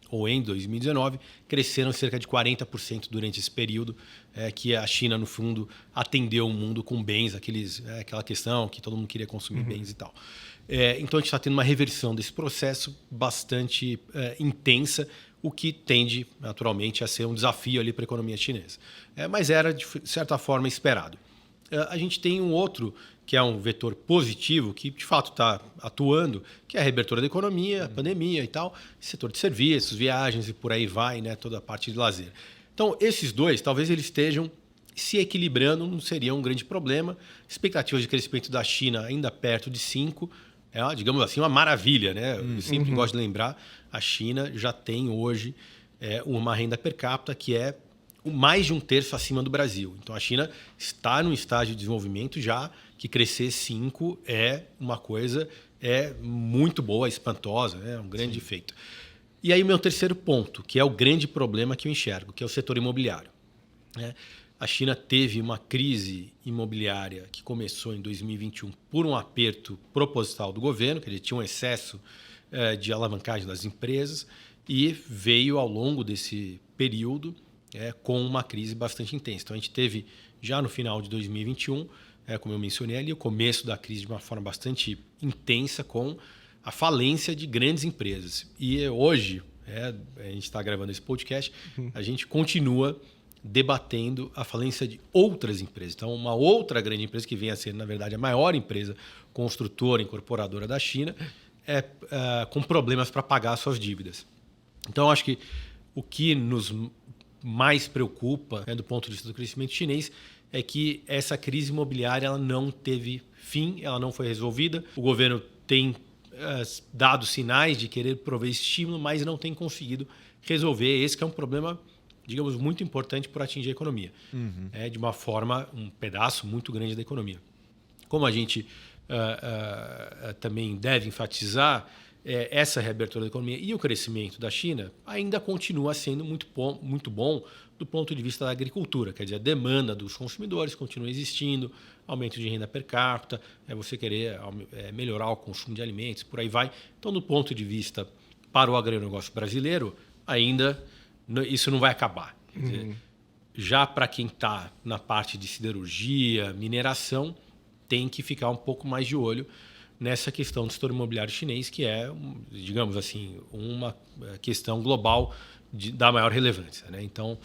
ou em 2019, cresceram cerca de 40% durante esse período, que a China, no fundo, atendeu o mundo com bens, aquela questão que todo mundo queria consumir bens e tal. Então, a gente está tendo uma reversão desse processo bastante intensa, o que tende, naturalmente, a ser um desafio ali para a economia chinesa. Mas era, de certa forma, esperado. A gente tem um outro, que é um vetor positivo, que, de fato, está atuando, que é a reabertura da economia, a pandemia e tal, setor de serviços, viagens e por aí vai, né, toda a parte de lazer. Então, esses dois, talvez eles estejam se equilibrando não seria um grande problema. Expectativas de crescimento da China ainda perto de 5%, digamos assim, uma maravilha, né? Eu sempre gosto de lembrar, a China já tem hoje uma renda per capita que é mais de 1/3 acima do Brasil. Então a China está num estágio de desenvolvimento já que crescer 5% é uma coisa muito boa, espantosa, é um grande feito. E aí o meu terceiro ponto, que é o grande problema que eu enxergo, que é o setor imobiliário. A China teve uma crise imobiliária que começou em 2021 por um aperto proposital do governo, que ele tinha um excesso de alavancagem das empresas, e veio ao longo desse período com uma crise bastante intensa. Então a gente teve já no final de 2021, como eu mencionei ali, o começo da crise de uma forma bastante intensa com a falência de grandes empresas. E hoje, a gente está gravando esse podcast, a gente continua debatendo a falência de outras empresas. Então, uma outra grande empresa que vem a ser, na verdade, a maior empresa construtora, incorporadora da China, com problemas para pagar suas dívidas. Então, acho que o que nos mais preocupa, do ponto de vista do crescimento chinês, é que essa crise imobiliária ela não teve fim, ela não foi resolvida. O governo tem dado sinais de querer prover estímulo, mas não tem conseguido resolver. Esse que é um problema, digamos, muito importante para atingir a economia. De uma forma, um pedaço muito grande da economia. Como a gente também deve enfatizar, essa reabertura da economia e o crescimento da China ainda continua sendo muito bom do ponto de vista da agricultura. Quer dizer, a demanda dos consumidores continua existindo, aumento de renda per capita, você querer melhorar o consumo de alimentos, por aí vai. Então, do ponto de vista para o agronegócio brasileiro, ainda isso não vai acabar. Quer dizer, já para quem está na parte de siderurgia, mineração, tem que ficar um pouco mais de olho nessa questão do setor imobiliário chinês, que é, digamos assim, uma questão global da maior relevância, né? Então,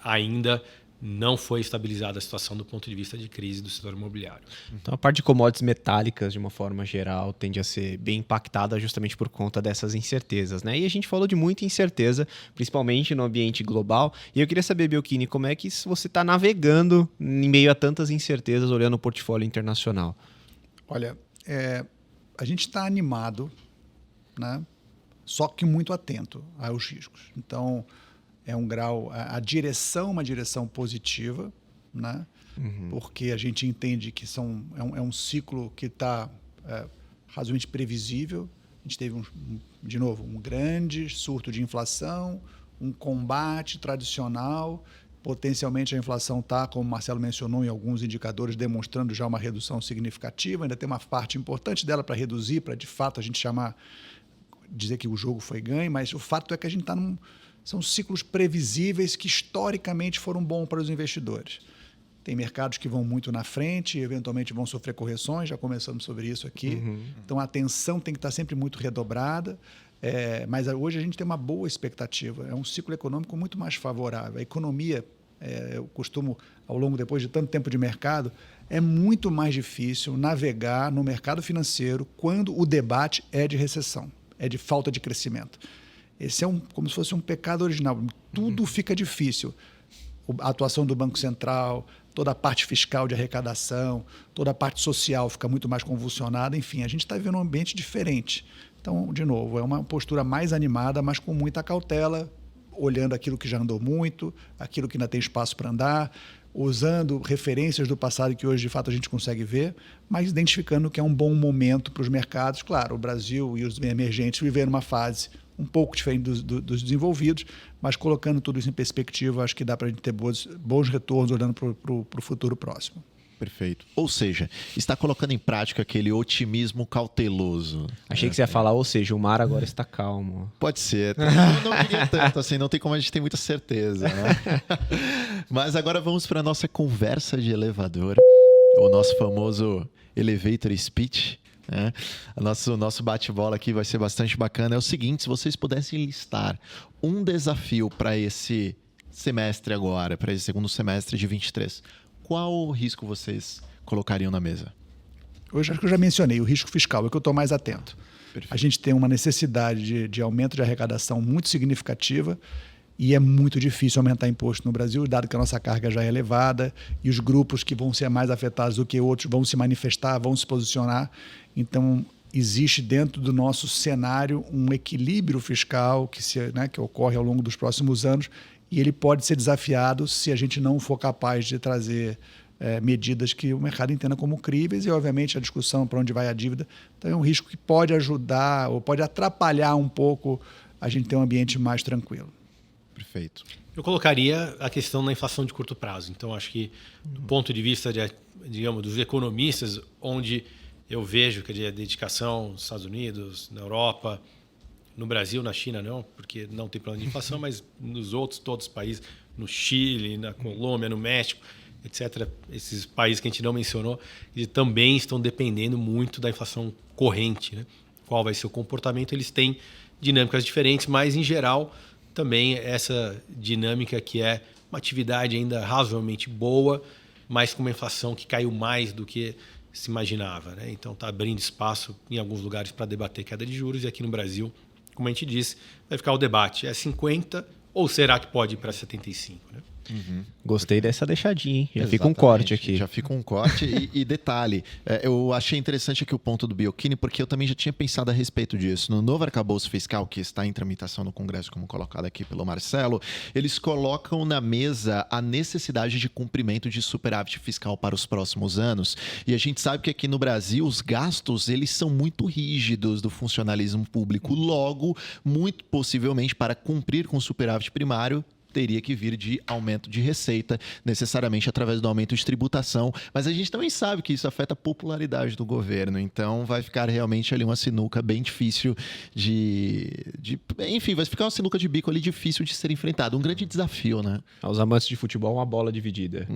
ainda não foi estabilizada a situação do ponto de vista de crise do setor imobiliário. Então, a parte de commodities metálicas, de uma forma geral, tende a ser bem impactada justamente por conta dessas incertezas, né? E a gente falou de muita incerteza, principalmente no ambiente global. E eu queria saber, Bielchini, como é que você está navegando em meio a tantas incertezas, olhando o portfólio internacional? Olha, a gente está animado, né? Só que muito atento aos riscos. Então, é um grau, a direção é uma direção positiva, né? Porque a gente entende que é um ciclo que está razoavelmente previsível. A gente teve, de novo, um grande surto de inflação, um combate tradicional. Potencialmente a inflação está, como o Marcelo mencionou, em alguns indicadores, demonstrando já uma redução significativa. Ainda tem uma parte importante dela para reduzir, para de fato a gente dizer que o jogo foi ganho, mas o fato é que a gente está são ciclos previsíveis que historicamente foram bons para os investidores. Tem mercados que vão muito na frente e eventualmente vão sofrer correções, já começamos sobre isso aqui. Então a atenção tem que estar sempre muito redobrada. Mas hoje a gente tem uma boa expectativa. É um ciclo econômico muito mais favorável. A economia, eu costumo, depois de tanto tempo de mercado, é muito mais difícil navegar no mercado financeiro quando o debate é de recessão, é de falta de crescimento. Esse é como se fosse um pecado original. Tudo fica difícil. A atuação do Banco Central, toda a parte fiscal de arrecadação, toda a parte social fica muito mais convulsionada. Enfim, a gente está vivendo um ambiente diferente. Então, de novo, é uma postura mais animada, mas com muita cautela, olhando aquilo que já andou muito, aquilo que ainda tem espaço para andar, usando referências do passado que hoje, de fato, a gente consegue ver, mas identificando que é um bom momento para os mercados. Claro, o Brasil e os emergentes viveram uma fase um pouco diferente dos desenvolvidos, mas colocando tudo isso em perspectiva, acho que dá para a gente ter bons retornos olhando para o futuro próximo. Perfeito. Ou seja, está colocando em prática aquele otimismo cauteloso. Achei que você ia falar, ou seja, o mar agora está calmo. Pode ser. Não diria tanto, assim, não tem como a gente ter muita certeza, né? Mas agora vamos para a nossa conversa de elevador, o nosso famoso elevator speech. O nosso bate-bola aqui vai ser bastante bacana. É o seguinte, se vocês pudessem listar um desafio para esse semestre agora, para esse segundo semestre de 23, qual risco vocês colocariam na mesa? Hoje acho que eu já mencionei, o risco fiscal, é que eu estou mais atento. Perfeito. A gente tem uma necessidade de aumento de arrecadação muito significativa E é muito difícil aumentar imposto no Brasil, dado que a nossa carga já é elevada e os grupos que vão ser mais afetados do que outros vão se manifestar, vão se posicionar. Então, existe dentro do nosso cenário um equilíbrio fiscal que ocorre ao longo dos próximos anos e ele pode ser desafiado se a gente não for capaz de trazer medidas que o mercado entenda como críveis e, obviamente, a discussão para onde vai a dívida. Então, é um risco que pode ajudar ou pode atrapalhar um pouco a gente ter um ambiente mais tranquilo. Perfeito. Eu colocaria a questão da inflação de curto prazo. Então, acho que, do ponto de vista, dos economistas, onde eu vejo que a dedicação nos Estados Unidos, na Europa, no Brasil, na China não, porque não tem plano de inflação, mas nos outros todos os países, no Chile, na Colômbia, no México, etc., esses países que a gente não mencionou, eles também estão dependendo muito da inflação corrente, né? Qual vai ser o comportamento? Eles têm dinâmicas diferentes, mas, em geral, também essa dinâmica que é uma atividade ainda razoavelmente boa, mas com uma inflação que caiu mais do que se imaginava, né? Então, está abrindo espaço em alguns lugares para debater queda de juros, e aqui no Brasil, como a gente disse, vai ficar o debate. É 50 ou será que pode ir para 75? Né? Gostei dessa deixadinha, hein? Já fica um Exatamente. corte aqui. Já fica um corte. E detalhe, eu achei interessante aqui o ponto do Biocchini, porque eu também já tinha pensado a respeito disso. No novo arcabouço fiscal, que está em tramitação no Congresso, como colocado aqui pelo Marcelo, eles colocam na mesa a necessidade de cumprimento de superávit fiscal para os próximos anos. E a gente sabe que aqui no Brasil os gastos eles são muito rígidos do funcionalismo público. Logo, muito possivelmente, para cumprir com o superávit primário, teria que vir de aumento de receita, necessariamente através do aumento de tributação, mas a gente também sabe que isso afeta a popularidade do governo, então vai ficar realmente ali uma sinuca bem difícil enfim, vai ficar uma sinuca de bico ali difícil de ser enfrentada, um grande desafio, né? Aos amantes de futebol, uma bola dividida.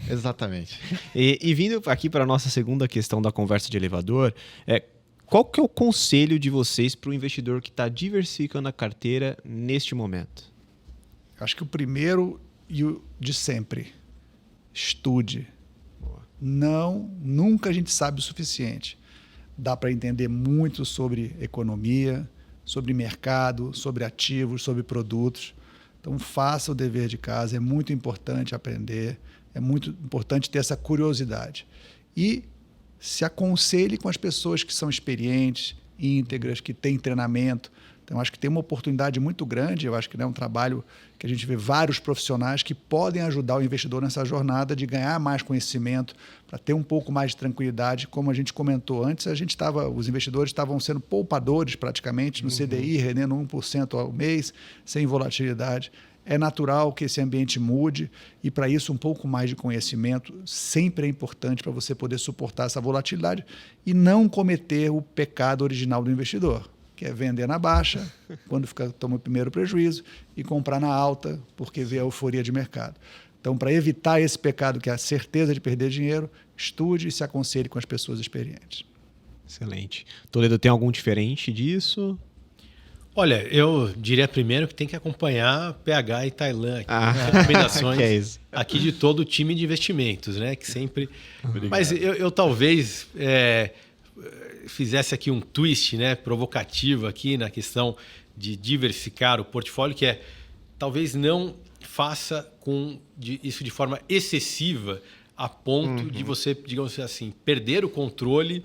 Exatamente. E vindo aqui para a nossa segunda questão da conversa de elevador, qual que é o conselho de vocês para o investidor que está diversificando a carteira neste momento? Acho que o primeiro e o de sempre, estude. Nunca a gente sabe o suficiente. Dá para entender muito sobre economia, sobre mercado, sobre ativos, sobre produtos. Então, faça o dever de casa, é muito importante aprender, é muito importante ter essa curiosidade. E se aconselhe com as pessoas que são experientes, íntegras, que têm treinamento. Então, acho que tem uma oportunidade muito grande, eu acho que é um trabalho que a gente vê vários profissionais que podem ajudar o investidor nessa jornada de ganhar mais conhecimento, para ter um pouco mais de tranquilidade. Como a gente comentou antes, os investidores estavam sendo poupadores praticamente no CDI, rendendo 1% ao mês, sem volatilidade. É natural que esse ambiente mude e, para isso, um pouco mais de conhecimento sempre é importante para você poder suportar essa volatilidade e não cometer o pecado original do investidor, que é vender na baixa, quando toma o primeiro prejuízo, e comprar na alta, porque vê a euforia de mercado. Então, para evitar esse pecado, que é a certeza de perder dinheiro, estude e se aconselhe com as pessoas experientes. Excelente. Toledo, tem algum diferente disso? Olha, eu diria primeiro que tem que acompanhar PH e Tailã, As recomendações aqui de todo o time de investimentos, né? Que sempre. Mas eu talvez fizesse aqui um twist, né, provocativo aqui na questão de diversificar o portfólio, que é talvez não faça isso de forma excessiva a ponto de você, digamos assim, perder o controle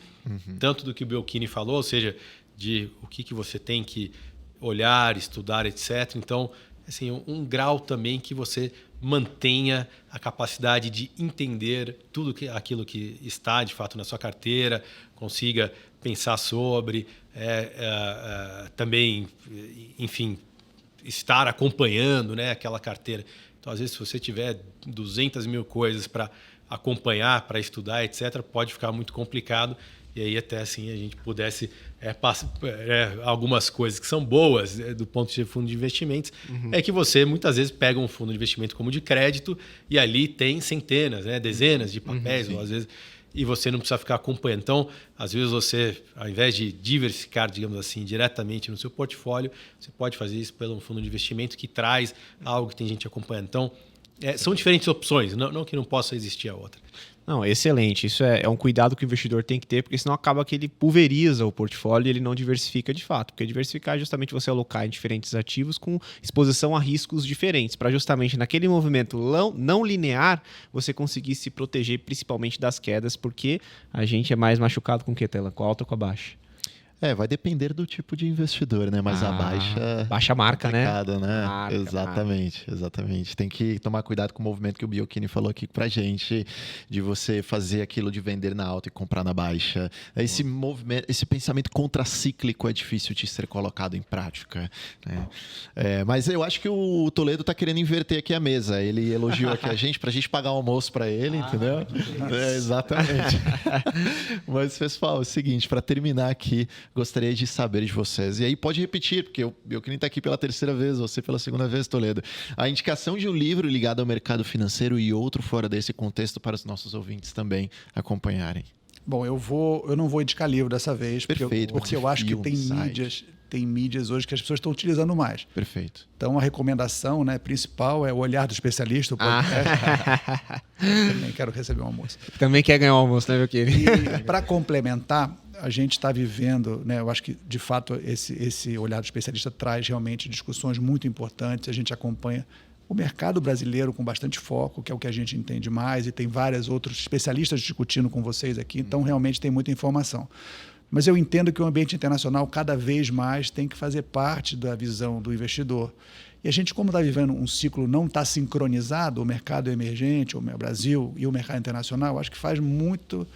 tanto do que o Biocchini falou, ou seja, de o que você tem que olhar, estudar, etc. Então, assim, um grau também que você mantenha a capacidade de entender tudo aquilo que está, de fato, na sua carteira, consiga pensar sobre, também, enfim, estar acompanhando, né, aquela carteira. Então, às vezes, se você tiver 200 mil coisas para acompanhar, para estudar, etc., pode ficar muito complicado. E aí até assim a gente pudesse algumas coisas que são boas do ponto de vista de fundo de investimentos, é que você muitas vezes pega um fundo de investimento como de crédito e ali tem centenas, né, dezenas de papéis, ou às vezes, e você não precisa ficar acompanhando. Então, às vezes você, ao invés de diversificar, digamos assim, diretamente no seu portfólio, você pode fazer isso pelo fundo de investimento que traz algo que tem gente acompanhando. Então, São diferentes opções, não que não possa existir a outra. Não, excelente. Isso é um cuidado que o investidor tem que ter, porque senão acaba que ele pulveriza o portfólio e ele não diversifica de fato. Porque diversificar é justamente você alocar em diferentes ativos com exposição a riscos diferentes, para justamente naquele movimento não linear você conseguir se proteger principalmente das quedas, porque a gente é mais machucado com o que, Tela? Com a alta ou com a baixa? Vai depender do tipo de investidor, né? Mas a baixa... Baixa marca, né? Marca. Exatamente. Tem que tomar cuidado com o movimento que o Biocchini falou aqui pra gente, de você fazer aquilo de vender na alta e comprar na baixa. Esse movimento, esse pensamento contracíclico é difícil de ser colocado em prática, né? Mas eu acho que o Toledo tá querendo inverter aqui a mesa. Ele elogiou aqui a gente pra gente pagar o almoço pra ele, entendeu? Exatamente. Mas, pessoal, é o seguinte, pra terminar aqui, gostaria de saber de vocês. E aí pode repetir, porque o Biocchini está aqui pela terceira vez, você pela segunda vez, Toledo. A indicação de um livro ligado ao mercado financeiro e outro fora desse contexto para os nossos ouvintes também acompanharem. Bom, eu não vou indicar livro dessa vez, porque eu acho que tem mídias hoje que as pessoas estão utilizando mais. Perfeito. Então, a recomendação, né, principal é o olhar do especialista, o podcast. Também quero receber um almoço. Também quer ganhar um almoço, né, Biocchini? E para complementar, a gente está vivendo, né, eu acho que, de fato, esse olhar do especialista traz realmente discussões muito importantes. A gente acompanha o mercado brasileiro com bastante foco, que é o que a gente entende mais, e tem vários outros especialistas discutindo com vocês aqui, então realmente tem muita informação. Mas eu entendo que o ambiente internacional cada vez mais tem que fazer parte da visão do investidor. E a gente, como está vivendo um ciclo não está sincronizado, o mercado emergente, o Brasil e o mercado internacional, acho que é muito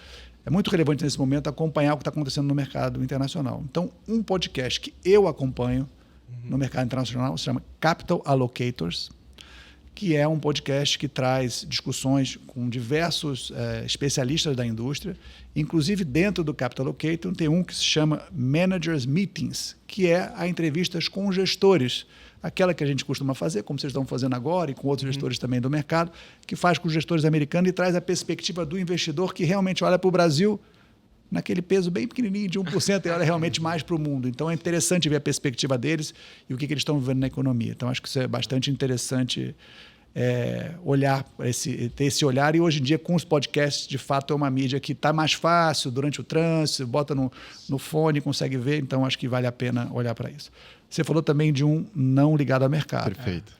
relevante nesse momento acompanhar o que está acontecendo no mercado internacional. Então, um podcast que eu acompanho no mercado internacional se chama Capital Allocators, que é um podcast que traz discussões com diversos especialistas da indústria. Inclusive, dentro do Capital Allocator, tem um que se chama Managers Meetings, que é a entrevistas com gestores. Aquela que a gente costuma fazer, como vocês estão fazendo agora, e com outros gestores também do mercado, que faz com os gestores americanos e traz a perspectiva do investidor que realmente olha para o Brasil naquele peso bem pequenininho de 1% e olha realmente mais para o mundo. Então, é interessante ver a perspectiva deles e o que eles estão vivendo na economia. Então, acho que isso é bastante interessante ter esse olhar. E hoje em dia, com os podcasts, de fato, é uma mídia que está mais fácil durante o trânsito, bota no fone, consegue ver. Então, acho que vale a pena olhar para isso. Você falou também de um não ligado ao mercado. Perfeito.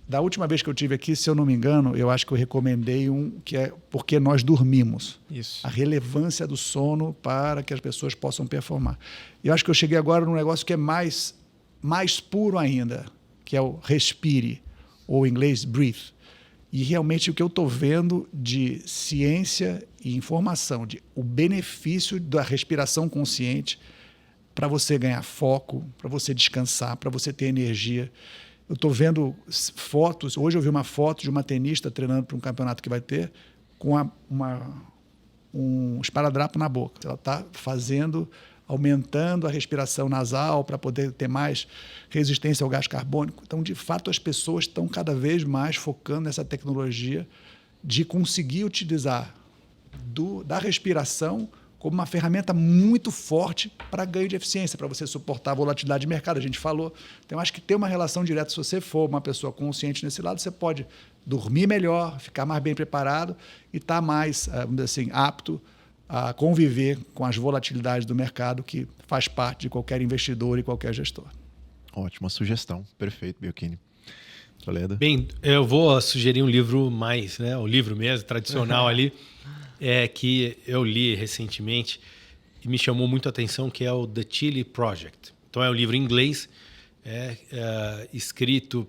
Da última vez que eu tive aqui, se eu não me engano, eu acho que eu recomendei um que é Porque Nós Dormimos. Isso. A relevância do sono para que as pessoas possam performar. Eu acho que eu cheguei agora num negócio que é mais puro ainda, que é o Respire, ou em inglês Breathe. E realmente o que eu estou vendo de ciência e informação, de o benefício da respiração consciente para você ganhar foco, para você descansar, para você ter energia. Eu estou vendo fotos. Hoje eu vi uma foto de uma tenista treinando para um campeonato que vai ter com um esparadrapo na boca. Ela está aumentando a respiração nasal para poder ter mais resistência ao gás carbônico. Então, de fato, as pessoas estão cada vez mais focando nessa tecnologia de conseguir utilizar da respiração como uma ferramenta muito forte para ganho de eficiência, para você suportar a volatilidade de mercado. A gente falou. Então, acho que tem uma relação direta. Se você for uma pessoa consciente nesse lado, você pode dormir melhor, ficar mais bem preparado e estar mais, vamos dizer assim, apto a conviver com as volatilidades do mercado, que faz parte de qualquer investidor e qualquer gestor. Ótima sugestão. Perfeito, Biocchini. Toledo? Bem, eu vou sugerir um livro mais, né? O livro mesmo, tradicional ali, que eu li recentemente e me chamou muito a atenção, que é o The Chile Project. Então, é um livro em inglês, escrito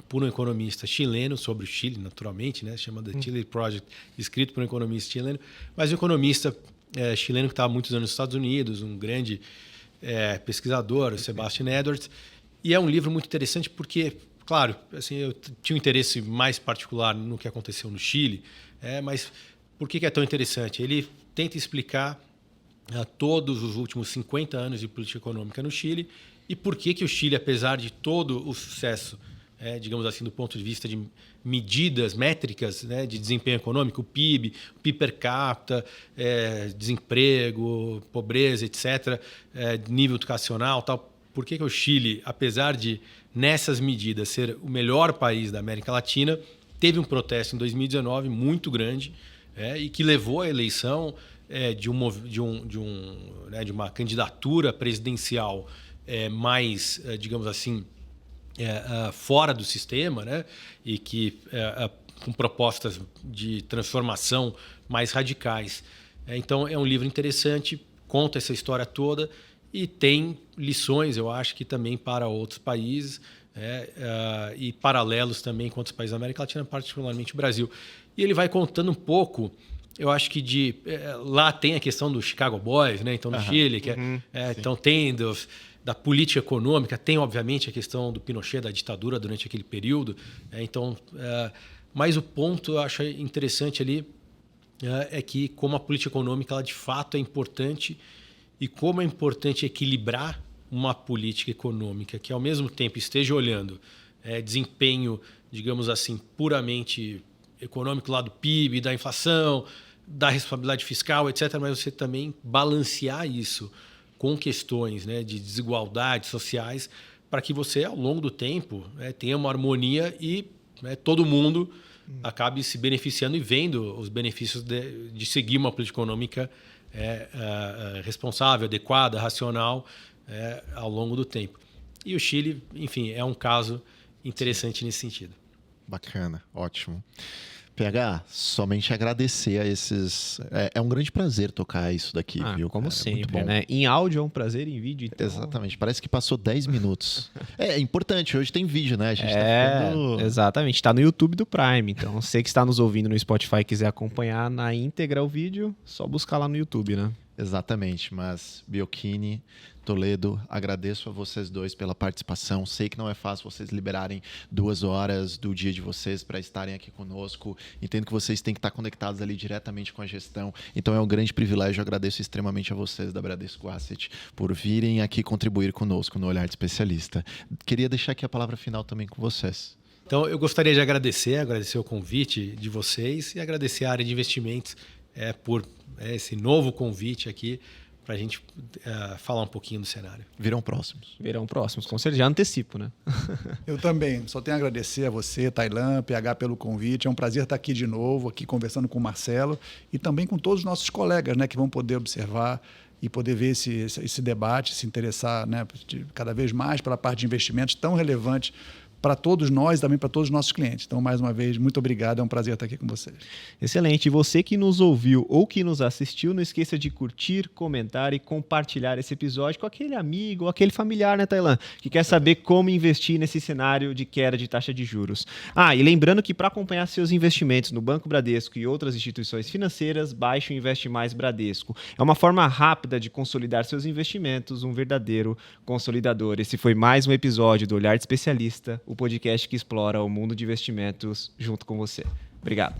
por um economista chileno, sobre o Chile, naturalmente, né? Chama The Chile Project, escrito por um economista chileno, mas um economista chileno que está há muitos anos nos Estados Unidos, um grande pesquisador, o Sebastian Edwards. E é um livro muito interessante porque, claro, assim, eu tinha um interesse mais particular no que aconteceu no Chile, mas por que é tão interessante? Ele tenta explicar todos os últimos 50 anos de política econômica no Chile e por que o Chile, apesar de todo o sucesso, digamos assim, do ponto de vista de medidas métricas, né, de desempenho econômico, o PIB per capita, desemprego, pobreza, etc., nível educacional, tal. Por que o Chile, apesar de, nessas medidas, ser o melhor país da América Latina, teve um protesto em 2019 muito grande, e que levou à eleição de uma candidatura presidencial mais, digamos assim, fora do sistema, né? E que com propostas de transformação mais radicais. Então, é um livro interessante, conta essa história toda e tem lições, eu acho que também para outros países, e paralelos também com outros países da América Latina, particularmente o Brasil. E ele vai contando um pouco, eu acho que lá tem a questão do Chicago Boys, né? Então, no Chile, que então tem da política econômica, tem, obviamente, a questão do Pinochet, da ditadura durante aquele período. Mas o ponto, eu acho interessante ali, é que como a política econômica, ela de fato é importante e como é importante equilibrar uma política econômica que, ao mesmo tempo, esteja olhando desempenho, digamos assim, puramente econômico lá do PIB, da inflação, da responsabilidade fiscal, etc., mas você também balancear isso com questões, né, de desigualdades sociais para que você, ao longo do tempo, tenha uma harmonia e todo mundo acabe se beneficiando e vendo os benefícios de seguir uma política econômica responsável, adequada, racional ao longo do tempo. E o Chile, enfim, é um caso interessante nesse sentido. Bacana, ótimo. PH, somente agradecer a esses... É um grande prazer tocar isso daqui, viu? Como cara? sempre, né? Em áudio é um prazer, em vídeo... Então... Exatamente, parece que passou 10 minutos. É importante, hoje tem vídeo, né? A gente tá ficando... Exatamente, tá no YouTube do Prime, então você que está nos ouvindo no Spotify e quiser acompanhar na íntegra o vídeo, só buscar lá no YouTube, né? Exatamente, mas Biochini, Toledo, agradeço a vocês dois pela participação. Sei que não é fácil vocês liberarem 2 horas do dia de vocês para estarem aqui conosco. Entendo que vocês têm que estar conectados ali diretamente com a gestão. Então é um grande privilégio. Agradeço extremamente a vocês da Bradesco Asset por virem aqui contribuir conosco no Olhar de Especialista. Queria deixar aqui a palavra final também com vocês. Então, eu gostaria de agradecer o convite de vocês e agradecer a área de investimentos por esse novo convite aqui para a gente falar um pouquinho do cenário. Virão próximos, com certeza. Já antecipo, né? Eu também. Só tenho a agradecer a você, Tailan, PH, pelo convite. É um prazer estar aqui de novo, aqui conversando com o Marcelo e também com todos os nossos colegas, né, que vão poder observar e poder ver esse debate, se interessar, né, cada vez mais pela parte de investimentos tão relevante para todos nós e também para todos os nossos clientes. Então, mais uma vez, muito obrigado. É um prazer estar aqui com vocês. Excelente. E você que nos ouviu ou que nos assistiu, não esqueça de curtir, comentar e compartilhar esse episódio com aquele amigo ou aquele familiar, né, Tailan, que quer saber como investir nesse cenário de queda de taxa de juros. E lembrando que para acompanhar seus investimentos no Banco Bradesco e outras instituições financeiras, baixe o Investe Mais Bradesco. É uma forma rápida de consolidar seus investimentos, um verdadeiro consolidador. Esse foi mais um episódio do Olhar de Especialista, o podcast que explora o mundo de investimentos junto com você. Obrigado.